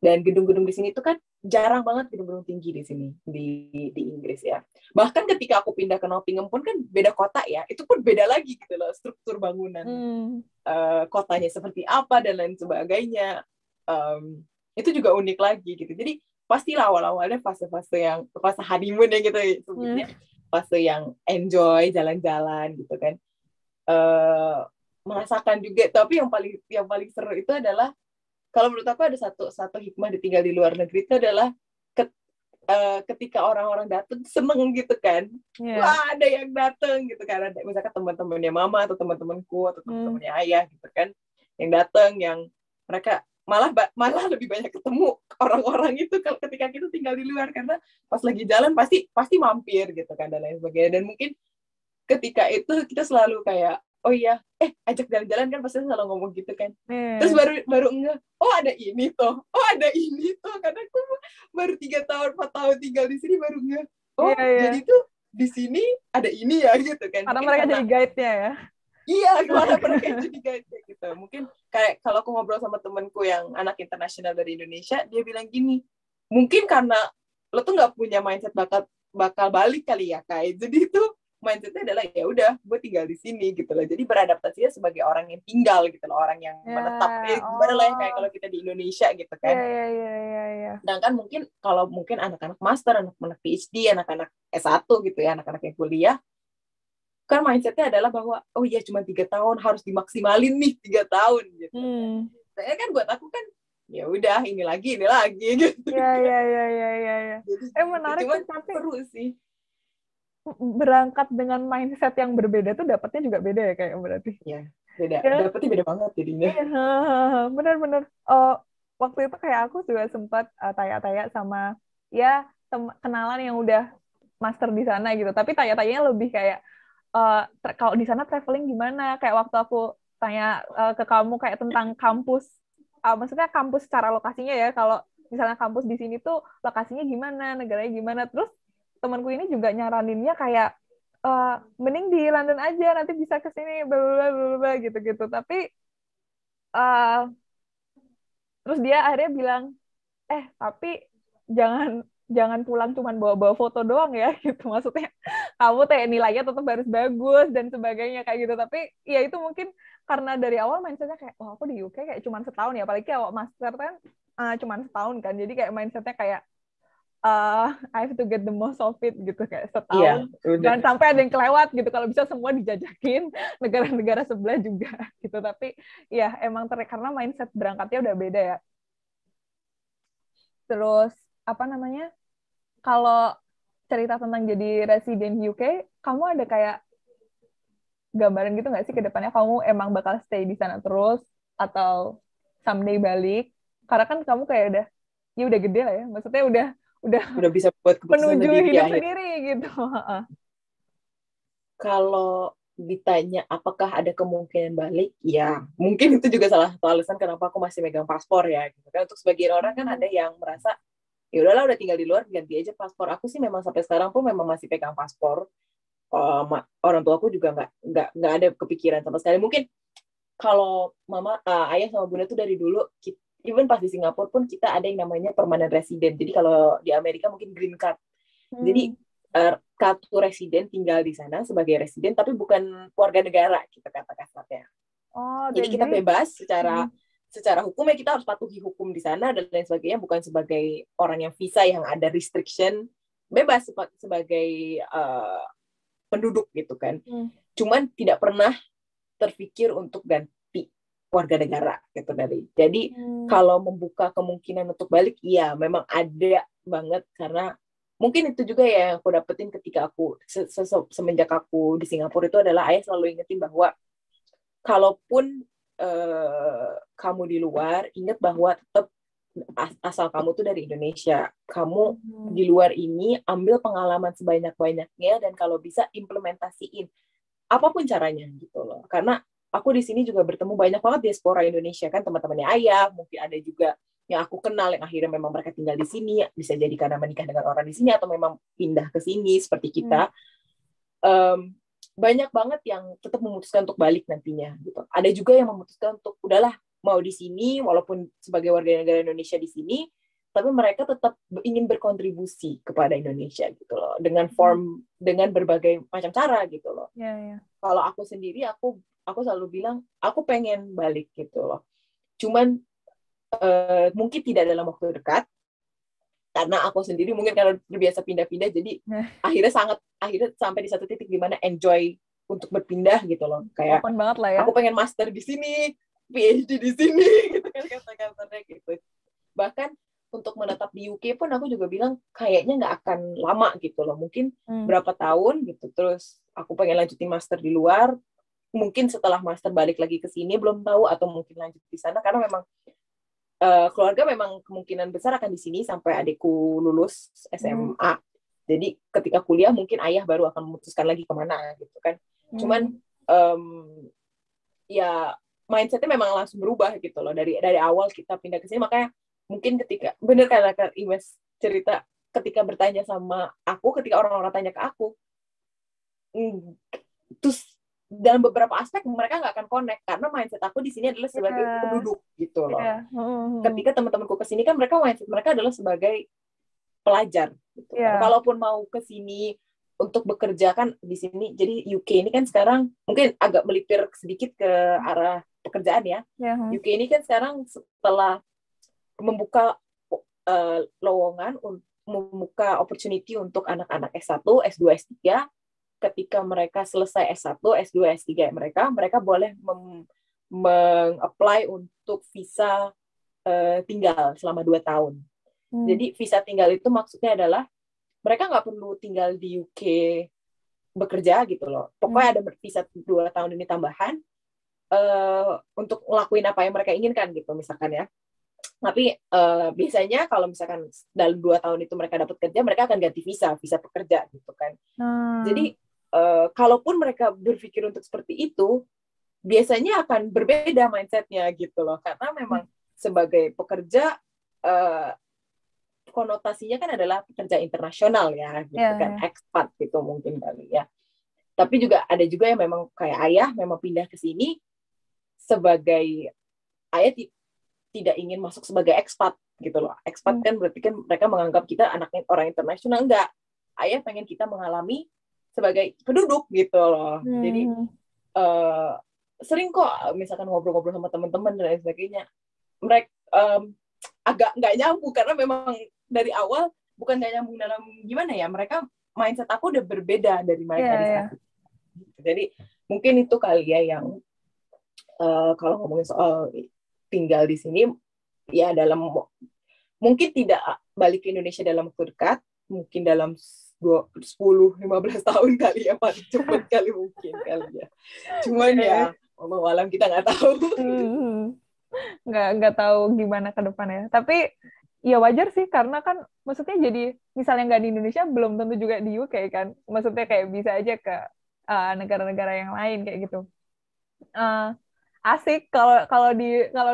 Dan gedung-gedung di sini itu kan jarang banget gedung-gedung tinggi di sini di Inggris ya. Bahkan ketika aku pindah ke Nottingham pun kan beda kota ya, itu pun beda lagi gitu loh struktur bangunan kotanya seperti apa dan lain sebagainya. itu juga unik lagi gitu. Jadi pastilah awal-awalnya fase honeymoon ya gitu sebutnya, fase yang enjoy jalan-jalan gitu kan, merasakan juga. Tapi yang paling seru itu adalah, kalau menurut aku ada satu hikmah ditinggal di luar negeri itu adalah ketika orang-orang datang seneng gitu kan, wah ada yang datang gitu kan, ada misalkan teman-temannya mama atau teman-temanku atau teman-temannya ayah gitu kan, yang datang, yang mereka malah lebih banyak ketemu orang-orang itu ketika kita tinggal di luar, karena pas lagi jalan pasti mampir gitu kan dan lain sebagainya. Dan mungkin ketika itu kita selalu kayak, oh iya, ajak jalan-jalan kan, pasti selalu ngomong gitu kan. Terus baru enggak, oh ada ini tuh, karena aku baru 3 tahun 4 tahun tinggal di sini, baru enggak, jadi tuh di sini ada ini ya gitu kan. Karena mereka jadi guide-nya ya. Iya, karena mereka jadi guide gitu. Mungkin kayak kalau aku ngobrol sama temenku yang anak internasional dari Indonesia, dia bilang gini, mungkin karena lo tuh nggak punya mindset bakal balik kali ya, Kak. Jadi itu mindsetnya adalah ya udah, gue tinggal di sini gitu loh. Jadi beradaptasinya sebagai orang yang tinggal gitu loh, orang yang menetap. Gimana lah ya, kayak kalau kita di Indonesia gitu kan. Sedangkan mungkin anak-anak master, anak-anak PhD, anak-anak S1 gitu ya, anak-anak yang kuliah, kan mindsetnya adalah bahwa oh iya cuma 3 tahun, harus dimaksimalin nih 3 tahun gitu. Saya kan buat aku kan ya udah ini lagi gitu. Iya. Jadi menarik cuma tapi seru sih. Berangkat dengan mindset yang berbeda tuh dapatnya juga beda ya kayak berarti. Iya, beda. Dapatnya beda banget jadinya. Iya, benar. Waktu itu kayak aku juga sempat tanya-tanya sama ya kenalan yang udah master di sana gitu. Tapi tanya-tanyanya lebih kayak kalau di sana traveling gimana? Kayak waktu aku tanya ke kamu kayak tentang kampus, maksudnya kampus secara lokasinya ya. Kalau misalnya kampus di sini tuh lokasinya gimana, negaranya gimana. Terus temanku ini juga nyaraninnya kayak mending di London aja, nanti bisa ke sini bla bla gitu. Tapi terus dia akhirnya bilang, tapi jangan pulang cuman bawa foto doang ya gitu. Maksudnya kamu nilainya tetap harus bagus dan sebagainya kayak gitu. Tapi ya itu mungkin karena dari awal mindsetnya kayak, oh aku di UK kayak cuman setahun ya, apalagi awal master kan cuman setahun kan. Jadi kayak mindsetnya kayak I have to get the most of it gitu, kayak setahun. Dan sampai ada yang kelewat gitu, kalau bisa semua dijajakin negara-negara sebelah juga gitu. Tapi ya emang karena mindset berangkatnya udah beda ya. Terus apa namanya, kalau cerita tentang jadi resident UK, kamu ada kayak gambaran gitu nggak sih ke depannya kamu emang bakal stay di sana terus atau someday balik? Karena kan kamu kayak udah gede lah ya, maksudnya udah bisa buat keputusan menuju sendiri, hidup sendiri gitu. Kalau ditanya apakah ada kemungkinan balik, ya mungkin itu juga salah satu alasan kenapa aku masih megang paspor ya gitu kan. Untuk sebagian orang kan ada yang merasa ya udahlah udah tinggal di luar ganti aja paspor. Aku sih memang sampai sekarang pun memang masih pegang paspor. Orang tua aku juga nggak ada kepikiran sama sekali. Mungkin kalau ayah sama bunda tuh dari dulu, even pas di Singapura pun kita ada yang namanya permanent resident. Jadi kalau di Amerika mungkin green card. Jadi kartu residen, tinggal di sana sebagai residen tapi bukan warga negara kita kata kasarnya. Jadi kita bebas secara hukum ya, kita harus patuhi hukum di sana dan lain sebagainya, bukan sebagai orang yang visa yang ada restriction, bebas sebagai penduduk gitu kan. Cuman tidak pernah terpikir untuk ganti warga negara gitu dari. Jadi kalau membuka kemungkinan untuk balik, iya memang ada banget, karena mungkin itu juga ya yang aku dapetin ketika aku semenjak aku di Singapura itu adalah ayah selalu ingetin bahwa kalaupun kamu di luar, ingat bahwa tetap asal kamu tuh dari Indonesia. Kamu di luar ini ambil pengalaman sebanyak-banyaknya dan kalau bisa implementasiin apapun caranya gitu loh. Karena aku di sini juga bertemu banyak banget diaspora Indonesia kan, teman-temannya ayah, mungkin ada juga yang aku kenal yang akhirnya memang mereka tinggal di sini, bisa jadi karena menikah dengan orang di sini atau memang pindah ke sini seperti kita. Banyak banget yang tetap memutuskan untuk balik nantinya gitu. Ada juga yang memutuskan untuk udahlah mau di sini walaupun sebagai warga negara Indonesia di sini, tapi mereka tetap ingin berkontribusi kepada Indonesia gitu loh, dengan dengan berbagai macam cara gitu loh. Kalau aku sendiri, aku selalu bilang aku pengen balik gitu loh. Cuman mungkin tidak dalam waktu dekat, karena aku sendiri mungkin karena terbiasa pindah-pindah, jadi akhirnya sampai di satu titik di mana enjoy untuk berpindah gitu loh, kayak Open banget lah ya. aku pengen master di sini, PhD di sini gitu kan, kata-katanya gitu. Bahkan untuk menetap di UK pun aku juga bilang kayaknya nggak akan lama gitu loh, mungkin berapa tahun gitu, terus aku pengen lanjutin master di luar, mungkin setelah master balik lagi ke sini belum tahu, atau mungkin lanjut di sana, karena memang keluarga memang kemungkinan besar akan di sini sampai adikku lulus SMA. Jadi ketika kuliah mungkin ayah baru akan memutuskan lagi kemana gitu kan. Cuman ya mindsetnya memang langsung berubah gitu loh dari awal kita pindah ke sini. Makanya mungkin ketika bener karena Imes cerita, ketika bertanya sama aku, ketika orang-orang tanya ke aku, terus dalam beberapa aspek mereka nggak akan connect karena mindset aku di sini adalah sebagai penduduk gitu loh. Ketika teman-temanku ke sini kan mindset mereka adalah sebagai pelajar gitu. Kalaupun mau ke sini untuk bekerja kan di sini, jadi UK ini kan sekarang mungkin agak melipir sedikit ke arah pekerjaan ya. UK ini kan sekarang setelah membuka lowongan, membuka opportunity untuk anak-anak S1, S2, S3. Ketika mereka selesai S1, S2, S3 mereka boleh meng-apply untuk visa tinggal selama 2 tahun. Jadi visa tinggal itu maksudnya adalah mereka nggak perlu tinggal di UK bekerja gitu loh. Pokoknya ada visa 2 tahun ini tambahan untuk ngelakuin apa yang mereka inginkan gitu misalkan ya. Tapi biasanya kalau misalkan dalam 2 tahun itu mereka dapat kerja, mereka akan ganti visa pekerja gitu kan. Jadi kalaupun mereka berpikir untuk seperti itu, biasanya akan berbeda mindsetnya gitu loh, karena memang sebagai pekerja konotasinya kan adalah pekerja internasional ya, gitu kan, expat gitu mungkin kali ya. Tapi juga ada juga yang memang kayak ayah memang pindah ke sini sebagai ayah tidak ingin masuk sebagai expat gitu loh. Expat kan berarti kan mereka menganggap kita anaknya orang internasional, enggak. Ayah pengen kita mengalami sebagai penduduk gitu loh. Jadi sering kok misalkan ngobrol-ngobrol sama teman-teman dan lain sebagainya, mereka agak nggak nyambung karena memang dari awal bukan nggak nyambung dalam gimana ya, mereka mindset aku udah berbeda dari mereka di sana. Jadi mungkin itu kali ya yang kalau ngomongin soal tinggal di sini ya, dalam mungkin tidak balik ke Indonesia dalam waktu dekat, mungkin dalam 10-15 tahun kali ya, paling cepat kali mungkin kali ya. Cuman ya wallahu alam, kita nggak tahu. Nggak tahu gimana ke depannya. Tapi ya wajar sih, karena kan maksudnya jadi misalnya nggak di Indonesia belum tentu juga di UK kan. Maksudnya kayak bisa aja ke negara-negara yang lain kayak gitu. Asik kalau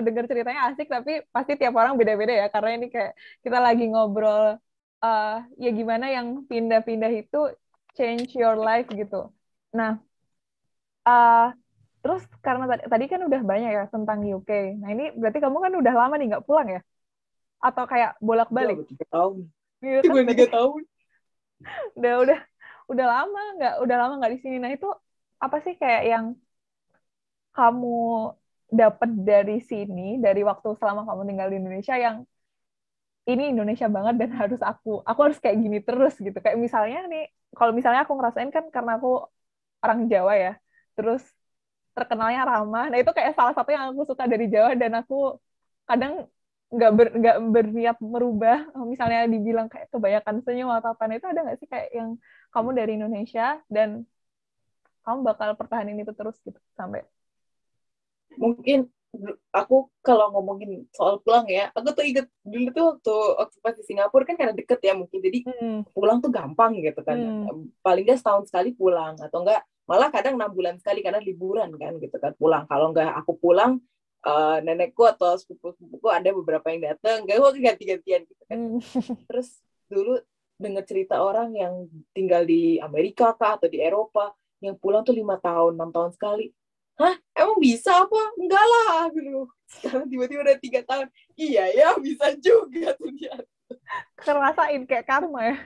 dengar ceritanya asik, tapi pasti tiap orang beda-beda ya, karena ini kayak kita lagi ngobrol ya gimana yang pindah-pindah itu change your life gitu. Nah, terus karena tadi kan udah banyak ya tentang UK. Nah ini berarti kamu kan udah lama nih nggak pulang ya? Atau kayak bolak-balik? 3 tahun. Iya kan? 3 tahun. Udah lama nggak di sini. Nah itu apa sih kayak yang kamu dapat dari sini, dari waktu selama kamu tinggal di Indonesia, yang ini Indonesia banget dan aku harus kayak gini terus gitu. Kayak misalnya nih, kalau misalnya aku ngerasain kan karena aku orang Jawa ya, terus terkenalnya ramah. Nah itu kayak salah satu yang aku suka dari Jawa, dan aku kadang nggak berniat merubah. Misalnya dibilang kayak kebanyakan senyum atau apa, nah itu ada nggak sih kayak yang kamu dari Indonesia dan kamu bakal pertahanin itu terus gitu sampai? Mungkin aku kalau ngomongin soal pulang ya, aku tuh inget dulu tuh waktu pas di Singapura kan karena deket ya mungkin, jadi pulang tuh gampang gitu kan. Paling nggak setahun sekali pulang, atau enggak malah kadang 6 bulan sekali karena liburan kan gitu kan pulang. Kalau nggak aku pulang, nenekku atau sepupu-sepupuku ada beberapa yang datang, nggak aku ganti-gantian gitu kan. Terus dulu dengar cerita orang yang tinggal di Amerika kah atau di Eropa yang pulang tuh 5 tahun, 6 tahun sekali. Hah? Emang bisa apa? Enggak lah gitu. Sekarang tiba-tiba udah 3 tahun. Iya ya, bisa juga ternyata. Ngerasain kayak karma ya.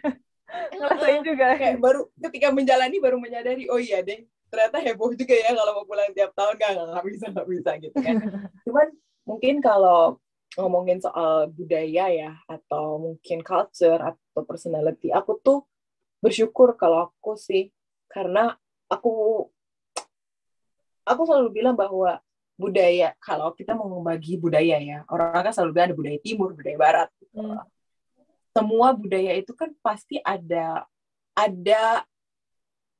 Ngerasain juga. Kayak baru ketika menjalani baru menyadari, oh iya deh, ternyata heboh juga ya kalau mau pulang tiap tahun. Nggak bisa gitu kan. Cuman mungkin kalau ngomongin soal budaya ya, atau mungkin culture atau personality, aku tuh bersyukur kalau aku sih, karena aku selalu bilang bahwa budaya, kalau kita mau membagi budaya ya, orang kan selalu bilang ada budaya timur, budaya barat. Gitu. Semua budaya itu kan pasti ada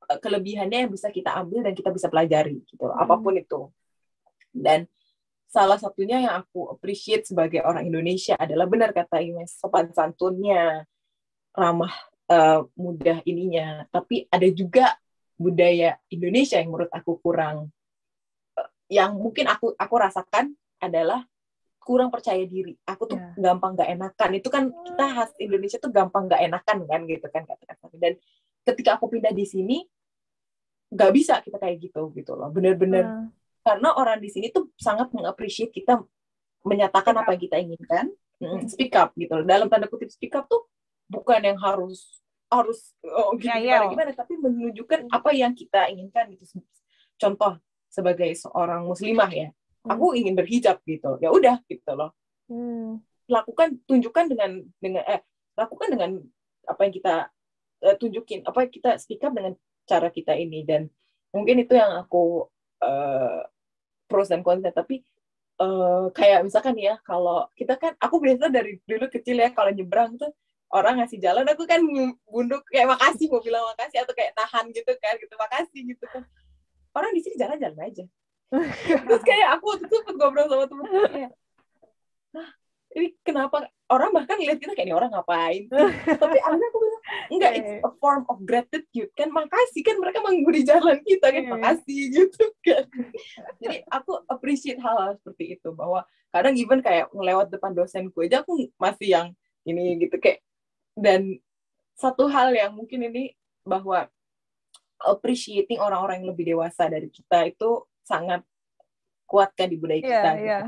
kelebihannya yang bisa kita ambil dan kita bisa pelajari gitu, apapun itu. Dan salah satunya yang aku appreciate sebagai orang Indonesia adalah benar kata Imes, sopan santunnya, ramah, mudah ininya. Tapi ada juga budaya Indonesia yang menurut aku kurang, yang mungkin aku rasakan adalah kurang percaya diri. Aku tuh gampang gak enakan. Itu kan kita khas Indonesia tuh gampang gak enakan kan gitu kan kata-kata. Dan ketika aku pindah di sini, gak bisa kita kayak gitu loh. Bener-bener karena orang di sini tuh sangat mengapresiasi kita menyatakan apa yang kita inginkan, speak up gitu. Dalam tanda kutip speak up tuh bukan yang harus gimana, tapi menunjukkan apa yang kita inginkan gitu. Contoh sebagai seorang muslimah ya, aku ingin berhijab gitu, ya udah gitu loh. Tunjukkan dengan lakukan dengan apa yang kita tunjukin, apa yang kita speak up dengan cara kita ini. Dan mungkin itu yang aku pros dan kontra. Tapi kayak misalkan ya, kalau kita kan, aku biasa dari dulu kecil ya, kalau nyebrang tuh orang ngasih jalan, aku kan bunduk kayak makasih, mau bilang makasih, atau kayak tahan gitu kan, gitu makasih gitu kan. Orang di sini jalan-jalan aja. Terus kayak aku waktu itu ngobrol sama temen-temen kayak, ini kenapa orang bahkan lihat kita kayak, ini orang ngapain sih? Tapi akhirnya aku bilang, enggak, it's a form of gratitude kan, makasih kan mereka mengguni jalan kita kan, makasih gitu kan. Jadi aku appreciate hal-hal seperti itu, bahwa kadang even kayak ngelewat depan dosenku aja aku masih yang ini gitu kayak. Dan satu hal yang mungkin ini, bahwa appreciating orang-orang yang lebih dewasa dari kita itu sangat kuatkan di budaya kita gitu.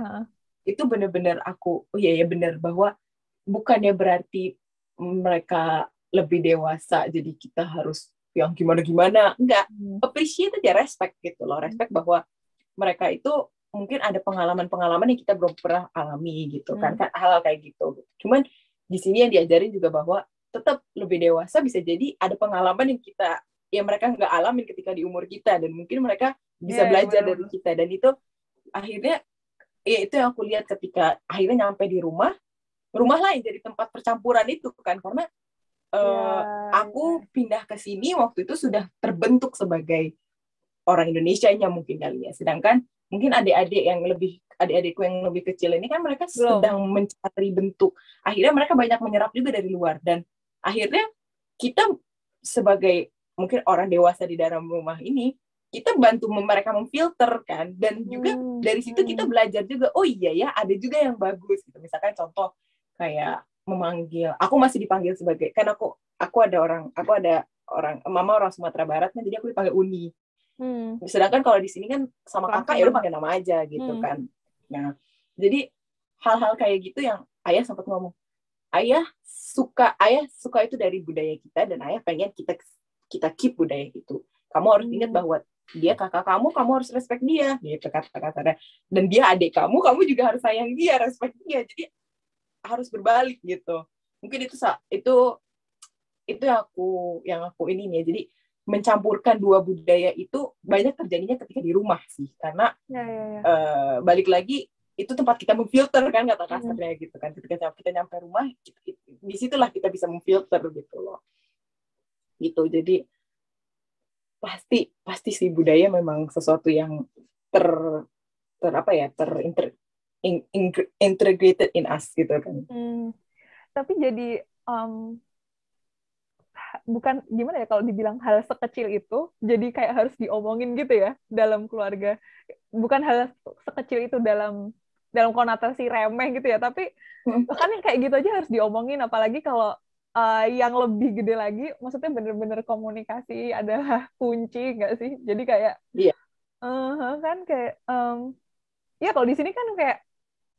Itu benar-benar aku, benar, bahwa bukannya berarti mereka lebih dewasa jadi kita harus yang gimana-gimana, enggak. Appreciate aja, respect gitu loh, respect bahwa mereka itu mungkin ada pengalaman-pengalaman yang kita belum pernah alami gitu kan, hal-hal kayak gitu. Cuman di sini yang diajarin juga bahwa tetap lebih dewasa bisa jadi ada pengalaman yang mereka nggak alamin ketika di umur kita, dan mungkin mereka bisa belajar dari kita. Dan itu akhirnya itu yang aku lihat ketika akhirnya nyampe di rumah lah yang jadi tempat percampuran itu kan, karena aku pindah ke sini waktu itu sudah terbentuk sebagai orang Indonesianya mungkin kali ya, sedangkan mungkin adik-adikku yang lebih kecil ini kan mereka sedang mencari bentuk. Akhirnya mereka banyak menyerap juga dari luar, dan akhirnya kita sebagai mungkin orang dewasa di dalam rumah ini, kita bantu mereka memfilter kan, dan juga dari situ kita belajar juga, oh iya ya, ada juga yang bagus gitu. Misalkan contoh kayak memanggil, aku masih dipanggil sebagai, kan aku ada orang mama orang Sumatera Barat kan, jadi aku dipanggil Uni. Sedangkan kalau di sini kan sama kakak ya udah pakai nama aja gitu kan. Nah, jadi hal-hal kayak gitu yang ayah sempat ngomong, ayah suka itu dari budaya kita, dan ayah pengen kita keep budaya itu. Kamu harus ingat bahwa dia kakak kamu harus respect dia gitu kata-katanya. Dan dia adik kamu juga harus sayang dia, respect dia. Jadi harus berbalik gitu. Mungkin itu yang aku ini nih. Jadi mencampurkan dua budaya itu banyak terjadinya ketika di rumah sih, karena balik lagi itu tempat kita memfilter kan, kata kasarnya gitu kan. Ketika kita nyampe rumah, disitulah kita bisa memfilter gitu loh. Gitu. Jadi pasti sih budaya memang sesuatu yang integrated in us gitu kan. Tapi jadi bukan gimana ya, kalau dibilang hal sekecil itu jadi kayak harus diomongin gitu ya dalam keluarga. Bukan hal sekecil itu dalam konotasi remeh gitu ya, tapi bahkan yang kayak gitu aja harus diomongin, apalagi kalau yang lebih gede lagi, maksudnya bener-bener komunikasi adalah kunci, nggak sih? Jadi kayak kan kayak ya kalau di sini kan kayak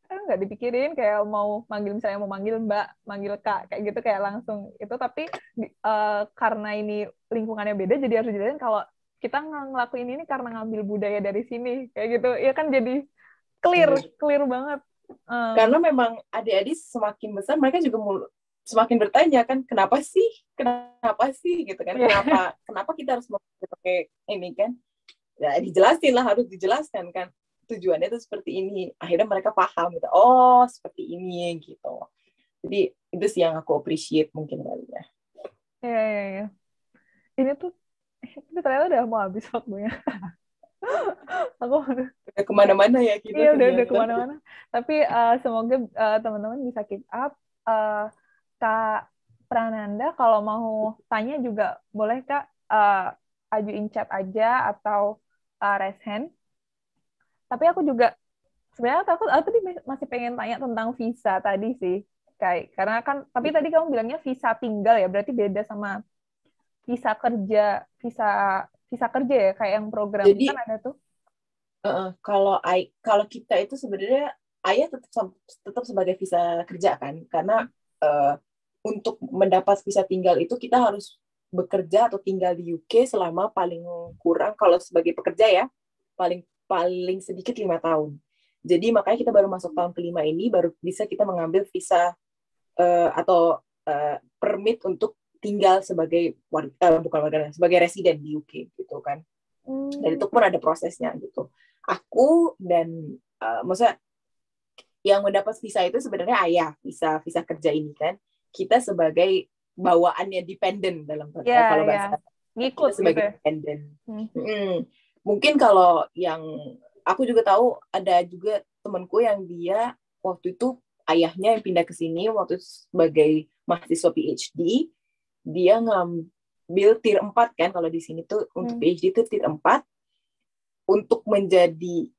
nggak dipikirin, kayak mau manggil, misalnya mau manggil Mbak, manggil Kak, kayak gitu kayak langsung itu. Tapi karena ini lingkungannya beda, jadi harus dijelasin kalau kita ngelakuin ini karena ngambil budaya dari sini, kayak gitu ya kan, jadi clear banget. Karena memang adik-adik semakin besar mereka juga semakin bertanya kan kenapa sih gitu kan, kenapa kita harus pakai ini kan, ya dijelasin lah, harus dijelaskan kan tujuannya itu seperti ini, akhirnya mereka paham gitu, oh seperti ini gitu. Jadi itu sih yang aku appreciate mungkin kali ya. Iya. Ini tuh ternyata udah mau habis waktunya. Aku udah kemana-mana ya kita. Iya udah kemana-mana. Tapi semoga teman-teman bisa keep up. Kak Prananda kalau mau tanya juga boleh Kak, ajuin chat aja atau raise hand. Tapi aku juga sebenarnya aku tadi masih pengen tanya tentang visa tadi sih. Karena kan tapi tadi kamu bilangnya visa tinggal ya, berarti beda sama visa kerja, visa kerja ya, kayak yang program. Jadi kan ada tuh. Kalau kita itu sebenarnya ayah tetap sebagai visa kerja kan, karena untuk mendapat visa tinggal itu kita harus bekerja atau tinggal di UK selama paling kurang, kalau sebagai pekerja ya paling sedikit 5 tahun. Jadi makanya kita baru masuk tahun kelima ini baru bisa kita mengambil visa atau permit untuk tinggal sebagai bukan warga, sebagai residen di UK gitu kan. Dan itu pun ada prosesnya gitu. Aku dan maksudnya yang mendapat visa itu sebenarnya ayah, visa kerja ini kan. Kita sebagai bawaannya dependent dalam kalau bahasa ngikut kita sebagai gitu. Dependent. Mungkin kalau yang aku juga tahu ada juga temanku yang dia waktu itu ayahnya yang pindah ke sini waktu sebagai mahasiswa PhD, dia ngambil tier 4 kan, kalau di sini tuh untuk PhD itu tier 4 untuk menjadi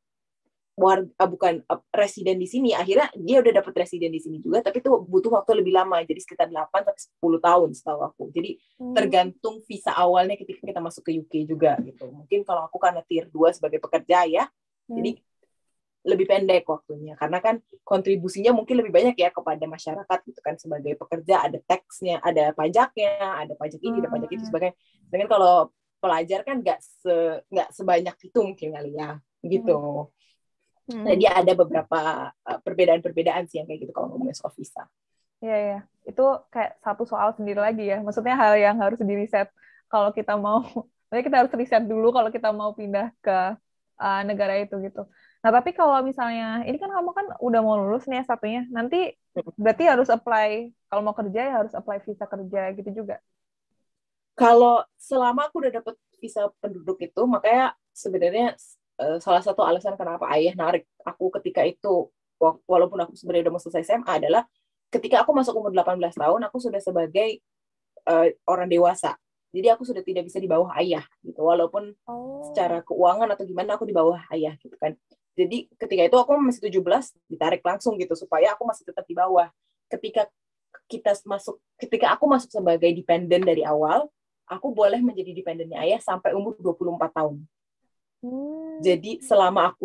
residen di sini. Akhirnya dia udah dapat residen di sini juga, tapi itu butuh waktu lebih lama, jadi sekitar 8 sampai 10 tahun setahu aku. Jadi tergantung visa awalnya ketika kita masuk ke UK juga gitu. Mungkin kalau aku karena tier 2 sebagai pekerja ya, jadi lebih pendek waktunya, karena kan kontribusinya mungkin lebih banyak ya kepada masyarakat gitu kan, sebagai pekerja ada taxnya, ada pajaknya, ada pajak ini, ada pajak itu sebagainya. Dengan kalau pelajar kan nggak sebanyak itu mungkin kali ya gitu. Jadi ada beberapa perbedaan-perbedaan sih yang kayak gitu kalau ngomongin soal visa. Iya. Itu kayak satu soal sendiri lagi ya. Maksudnya hal yang harus di-riset kalau kita mau, kita harus riset dulu kalau kita mau pindah ke negara itu gitu. Nah, tapi kalau misalnya, ini kan kamu kan udah mau lulus nih satunya, nanti berarti harus apply, kalau mau kerja ya harus apply visa kerja gitu juga? Kalau selama aku udah dapet visa penduduk itu, makanya sebenarnya salah satu alasan kenapa ayah narik aku ketika itu, walaupun aku sebenarnya udah mau selesai SMA, adalah ketika aku masuk umur 18 tahun, aku sudah sebagai orang dewasa. Jadi aku sudah tidak bisa di bawah ayah gitu, walaupun secara keuangan atau gimana aku di bawah ayah gitu kan. Jadi ketika itu aku masih 17, ditarik langsung gitu supaya aku masih tetap di bawah. Ketika aku masuk sebagai dependent dari awal, aku boleh menjadi dependennya ayah sampai umur 24 tahun. Jadi selama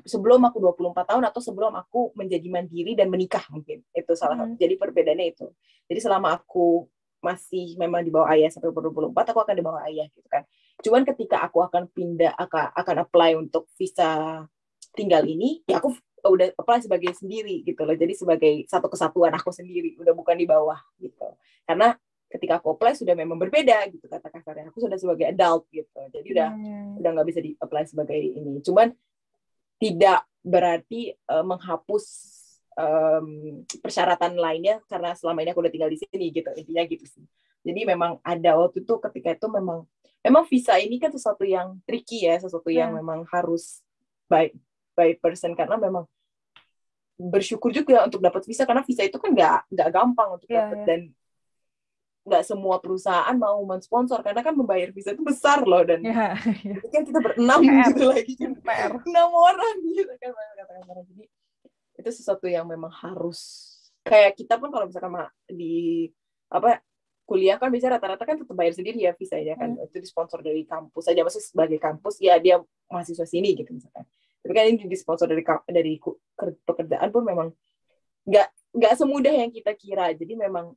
sebelum aku 24 tahun atau sebelum aku menjadi mandiri dan menikah mungkin. Itu salah satu. Jadi perbedaannya itu. Jadi selama aku masih memang di bawah ayah sampai umur 24, aku akan di bawah ayah gitu kan. Cuman ketika aku akan pindah, akan apply untuk visa tinggal ini, ya aku udah apply sebagai sendiri gitu loh. Jadi sebagai satu kesatuan aku sendiri, udah bukan di bawah gitu. Karena ketika aku apply sudah memang berbeda gitu kata kasarnya. Aku sudah sebagai adult gitu. Jadi udah nggak bisa di apply sebagai ini. Cuman tidak berarti menghapus persyaratan lainnya karena selama ini aku udah tinggal di sini gitu. Intinya gitu sih. Jadi memang ada waktu itu ketika itu memang visa ini kan sesuatu yang tricky ya, sesuatu yang memang harus by person, karena memang bersyukur juga untuk dapat visa, karena visa itu kan nggak gampang untuk dapat, dan nggak semua perusahaan mau mensponsor karena kan membayar visa itu besar loh, dan itu kan kita berenam gitu lagi, 6 orang gitu kan, jadi itu sesuatu yang memang harus, kayak kita pun kalau misalkan di kuliah kan biasanya rata-rata kan tetap bayar sendiri ya visanya kan, itu disponsor dari kampus aja, maksudnya sebagai kampus ya dia mahasiswa sini gitu misalkan. Tapi kan ini disponsor dari pekerjaan pun memang nggak semudah yang kita kira. Jadi memang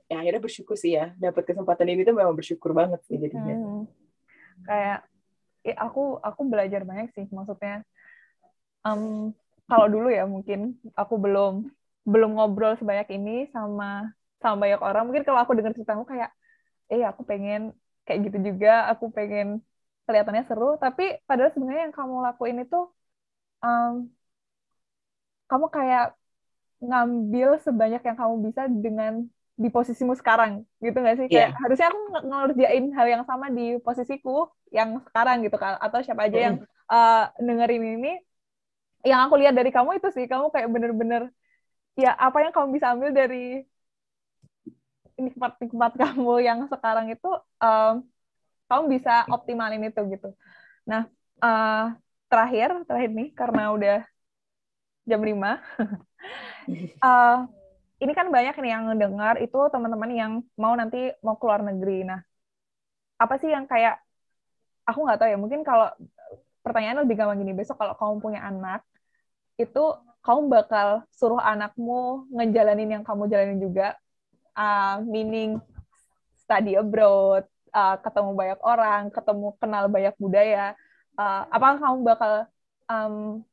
ya akhirnya bersyukur sih ya dapat kesempatan ini tuh, memang bersyukur banget sih jadinya. Kayak aku belajar banyak sih, maksudnya kalau dulu ya mungkin aku belum belum ngobrol sebanyak ini sama sama banyak orang. Mungkin kalau aku dengar ceritamu kayak, aku pengen kayak gitu juga, aku pengen kelihatannya seru. Tapi padahal sebenarnya yang kamu lakuin itu, um, kamu kayak ngambil sebanyak yang kamu bisa dengan di posisimu sekarang, gitu nggak sih? Kayak Iya. harusnya aku ngerjain hal yang sama di posisiku yang sekarang gitu kan? Atau siapa aja yang Mm-mm. dengerin ini, yang aku lihat dari kamu itu sih, kamu kayak bener-bener ya apa yang kamu bisa ambil dari nikmat-nikmat kamu yang sekarang itu, kamu bisa optimalin itu gitu. Nah, terakhir nih karena udah jam 5, uh, ini kan banyak nih yang ngedengar itu teman-teman yang mau keluar negeri. Nah, apa sih yang kayak aku nggak tahu ya, mungkin kalau pertanyaan lebih gampang gini, besok kalau kamu punya anak, itu kamu bakal suruh anakmu ngejalanin yang kamu jalanin juga, meaning study abroad, ketemu banyak orang, kenal banyak budaya. Apakah kamu bakal um,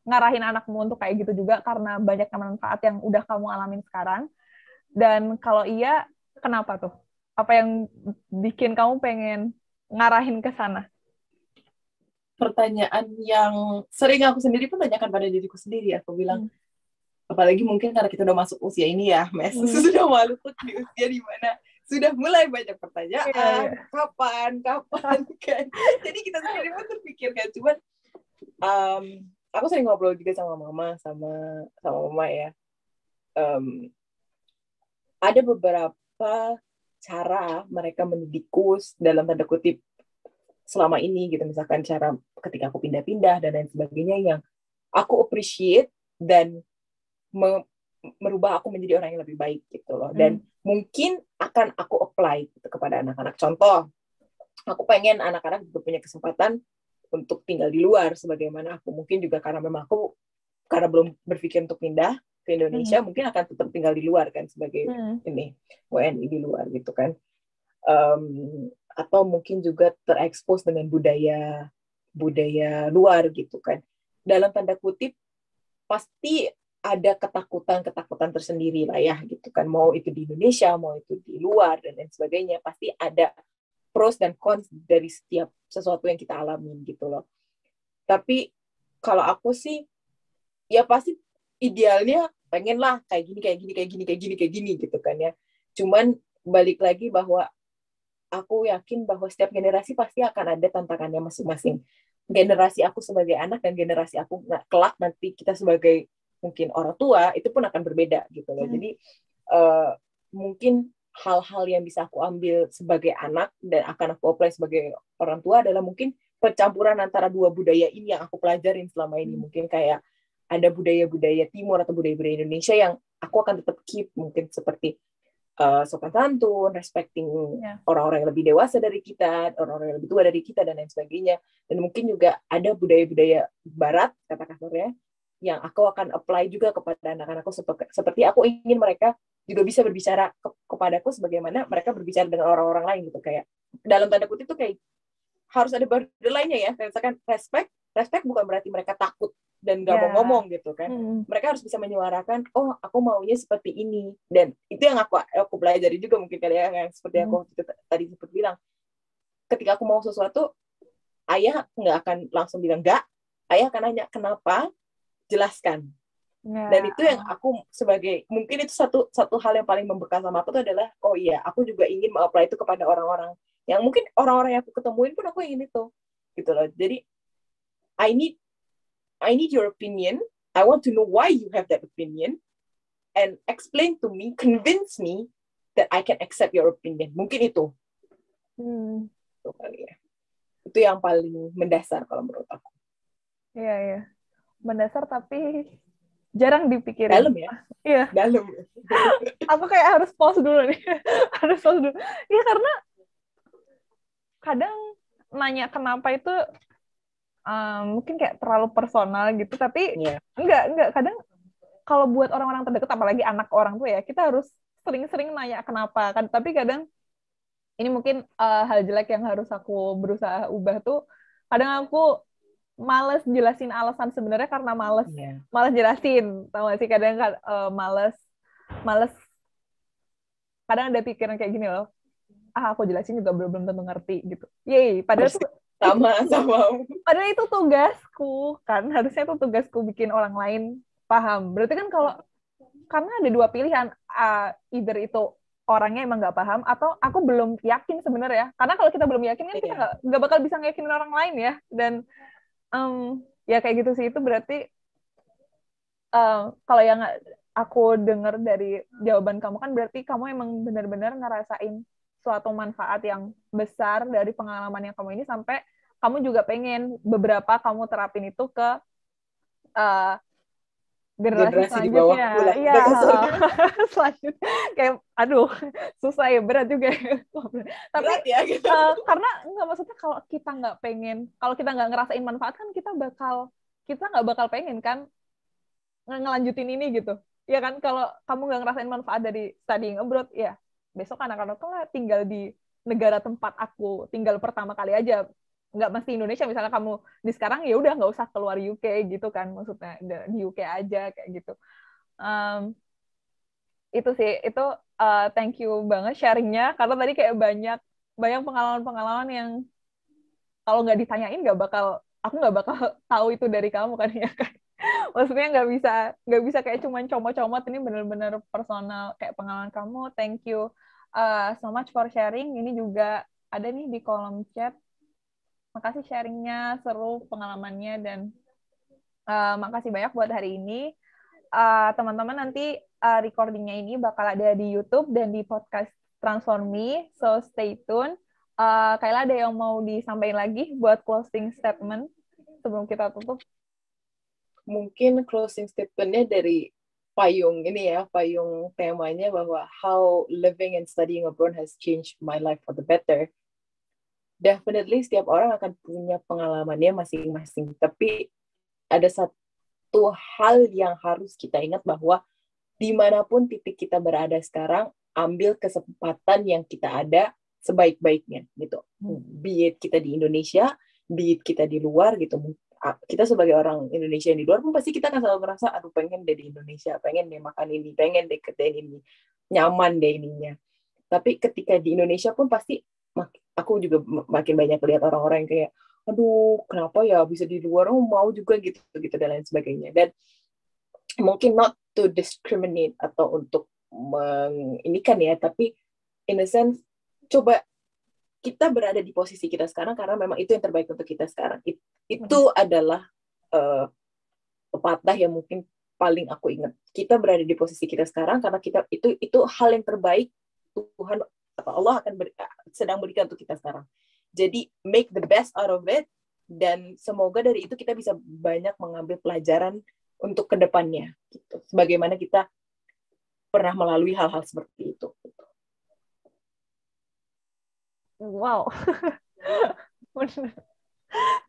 ngarahin anakmu untuk kayak gitu juga karena banyak manfaat yang udah kamu alamin sekarang? Dan kalau iya, kenapa tuh? Apa yang bikin kamu pengen ngarahin ke sana? Pertanyaan yang sering aku sendiri pun tanyakan pada diriku sendiri. Aku bilang, Hmm. apalagi mungkin karena kita udah masuk usia ini ya, Mes, Hmm. sudah masuk di usia di mana sudah mulai banyak Iya, iya. pertanyaan, kapan, kapan, kan. Jadi kita sendiri pun terpikir kan, cuman um, aku sering ngobrol juga sama mama, sama mama ya. Um, ada beberapa cara mereka mendidikku dalam tanda kutip selama ini gitu, misalkan cara ketika aku pindah-pindah dan lain sebagainya yang aku appreciate dan merubah aku menjadi orang yang lebih baik gitu loh, Hmm. dan mungkin akan aku apply gitu kepada anak-anak. Contoh, aku pengen anak-anak juga punya kesempatan untuk tinggal di luar sebagaimana aku, mungkin juga karena memang aku karena belum berpikir untuk pindah ke Hmm. Indonesia, mungkin akan tetap tinggal di luar kan sebagai Hmm. ini WNI di luar gitu kan. um, atau mungkin juga terekspos dengan budaya budaya luar gitu kan. Dalam tanda kutip pasti ada ketakutan tersendiri lah ya gitu kan. Mau itu di Indonesia, mau itu di luar dan lain sebagainya, pasti ada pros dan cons dari setiap sesuatu yang kita alami gitu loh. Tapi kalau aku sih ya pasti idealnya pengen lah kayak gini kayak gini kayak gini kayak gini kayak gini gitu kan ya. Cuman balik lagi bahwa aku yakin bahwa setiap generasi pasti akan ada tantangannya masing-masing. Generasi aku sebagai anak dan generasi aku kelak nanti kita sebagai mungkin orang tua itu pun akan berbeda gitu loh. Hmm. Jadi mungkin hal-hal yang bisa aku ambil sebagai anak dan akan aku apply sebagai orang tua adalah mungkin percampuran antara dua budaya ini yang aku pelajarin selama ini. Mungkin kayak ada budaya-budaya timur atau budaya-budaya Indonesia yang aku akan tetap keep, mungkin seperti sopan santun, respecting Ya. orang-orang yang lebih dewasa dari kita, orang-orang yang lebih tua dari kita, dan lain sebagainya. Dan mungkin juga ada budaya-budaya barat, kata kasarnya, yang aku akan apply juga kepada anak-anakku, seperti aku ingin mereka juga bisa berbicara kepadaku sebagaimana mereka berbicara dengan orang-orang lain gitu. Kayak dalam tanda kutip itu kayak harus ada borderline-nya ya. Misalkan respect bukan berarti mereka takut dan gak mau Ya. ngomong gitu kan. Hmm. Mereka harus bisa menyuarakan, oh aku maunya seperti ini. Dan itu yang aku pelajari juga mungkin kali ya, yang seperti Hmm. aku tadi sempat bilang. Ketika aku mau sesuatu, ayah nggak akan langsung bilang enggak. Ayah akan nanya, kenapa? Jelaskan. Dan Ya. itu yang aku sebagai, mungkin itu satu hal yang paling membekas sama aku tuh adalah, oh iya, aku juga ingin mengapply itu kepada orang-orang yang mungkin orang-orang yang aku ketemuin pun aku ingin itu gitu loh. Jadi I need your opinion. I want to know why you have that opinion and explain to me, convince me that I can accept your opinion. Mungkin itu. Hmm. Itu kali ya. Itu yang paling mendasar kalau menurut aku. Iya, iya. Mendasar tapi jarang dipikirin. Dalam ya. Iya. Dalam. Aku kayak harus pause dulu nih. Harus pause dulu. Iya, karena kadang nanya kenapa itu mungkin kayak terlalu personal gitu, tapi Yeah. enggak. Kadang kalau buat orang-orang terdekat, apalagi anak orang tuh ya, kita harus sering-sering nanya kenapa kan. Tapi kadang ini mungkin hal jelek yang harus aku berusaha ubah tuh, kadang aku males jelasin alasan sebenarnya karena males Iya. males jelasin, tau gak sih kadang males kadang ada pikiran kayak gini loh, aku jelasin juga belum tentu ngerti gitu. Padahal tuh padahal itu tugasku kan, harusnya itu tugasku bikin orang lain paham. Berarti kan kalau karena ada dua pilihan, either itu orangnya emang nggak paham atau aku belum yakin sebenarnya. Karena kalau kita belum yakin kan kita nggak bakal bisa ngeyakinin orang lain ya. Dan ya kayak gitu sih, itu berarti kalau yang aku dengar dari jawaban kamu kan berarti kamu emang benar-benar ngerasain suatu manfaat yang besar dari pengalaman yang kamu ini, sampai kamu juga pengen beberapa kamu terapin itu ke generasi di bawah selanjutnya. Iya, selanjutnya kayak aduh susah ya, berat juga. Tapi berat ya, gitu. Karena nggak, maksudnya kalau kita nggak pengen, kalau kita nggak ngerasain manfaat kan kita nggak bakal pengen kan ngelanjutin ini gitu. Ya kan, kalau kamu nggak ngerasain manfaat dari studying abroad, ya besok anak-anak tuh tinggal di negara tempat aku tinggal pertama kali aja, nggak mesti Indonesia. Misalnya kamu di sekarang, ya udah nggak usah keluar UK gitu kan, maksudnya di UK aja kayak gitu. Itu sih, itu thank you banget sharingnya, karena tadi kayak banyak pengalaman-pengalaman yang kalau nggak ditanyain aku nggak bakal tahu itu dari kamu kan, ya kan. Maksudnya nggak bisa kayak cuman comot-comot, ini benar-benar personal kayak pengalaman kamu. Thank you so much for sharing. Ini juga ada nih di kolom chat. Makasih sharingnya, seru pengalamannya, dan makasih banyak buat hari ini. Teman-teman, nanti recordingnya ini bakal ada di YouTube dan di podcast Transformi, so stay tune. Kayla, ada yang mau disampaikan lagi buat closing statement sebelum kita tutup? Mungkin closing statement-nya dari payung ini ya, payung temanya bahwa how living and studying abroad has changed my life for the better. Definitely setiap orang akan punya pengalamannya masing-masing, tapi ada satu hal yang harus kita ingat, bahwa dimanapun titik kita berada sekarang, ambil kesempatan yang kita ada sebaik-baiknya gitu. Be it kita di Indonesia, be it kita di luar gitu. Kita sebagai orang Indonesia yang di luar pun pasti kita akan selalu merasa, aduh pengen deh di Indonesia, pengen deh makan ini, pengen deh kerjain ini, nyaman deh ininya. Tapi ketika di Indonesia pun pasti, aku juga makin banyak lihat orang-orang yang kayak, aduh kenapa ya bisa di luar, mau juga gitu dan lain sebagainya. Dan mungkin not to discriminate atau untuk menginikan ya, tapi in a sense, coba kita berada di posisi kita sekarang karena memang itu yang terbaik untuk kita sekarang. Itu adalah pepatah yang mungkin paling aku ingat. Kita berada di posisi kita sekarang karena kita itu hal yang terbaik Tuhan atau Allah sedang berikan untuk kita sekarang. Jadi make the best out of it, dan semoga dari itu kita bisa banyak mengambil pelajaran untuk kedepannya. Gitu. Sebagaimana kita pernah melalui hal-hal seperti itu. Wow.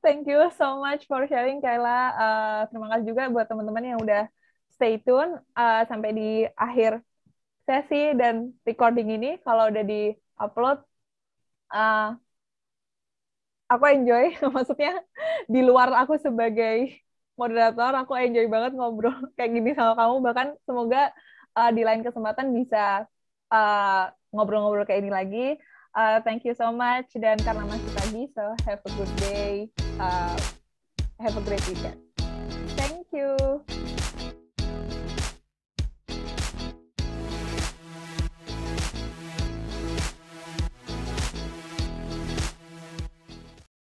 Thank you so much for sharing, Kayla. Terima kasih juga buat teman-teman yang udah stay tune sampai di akhir sesi dan recording ini. Kalau udah di-upload, aku enjoy. Maksudnya di luar aku sebagai moderator, aku enjoy banget ngobrol kayak gini sama kamu. Bahkan semoga di lain kesempatan bisa ngobrol-ngobrol kayak ini lagi. Thank you so much, dan karena masih pagi, so have a good day, have a great weekend.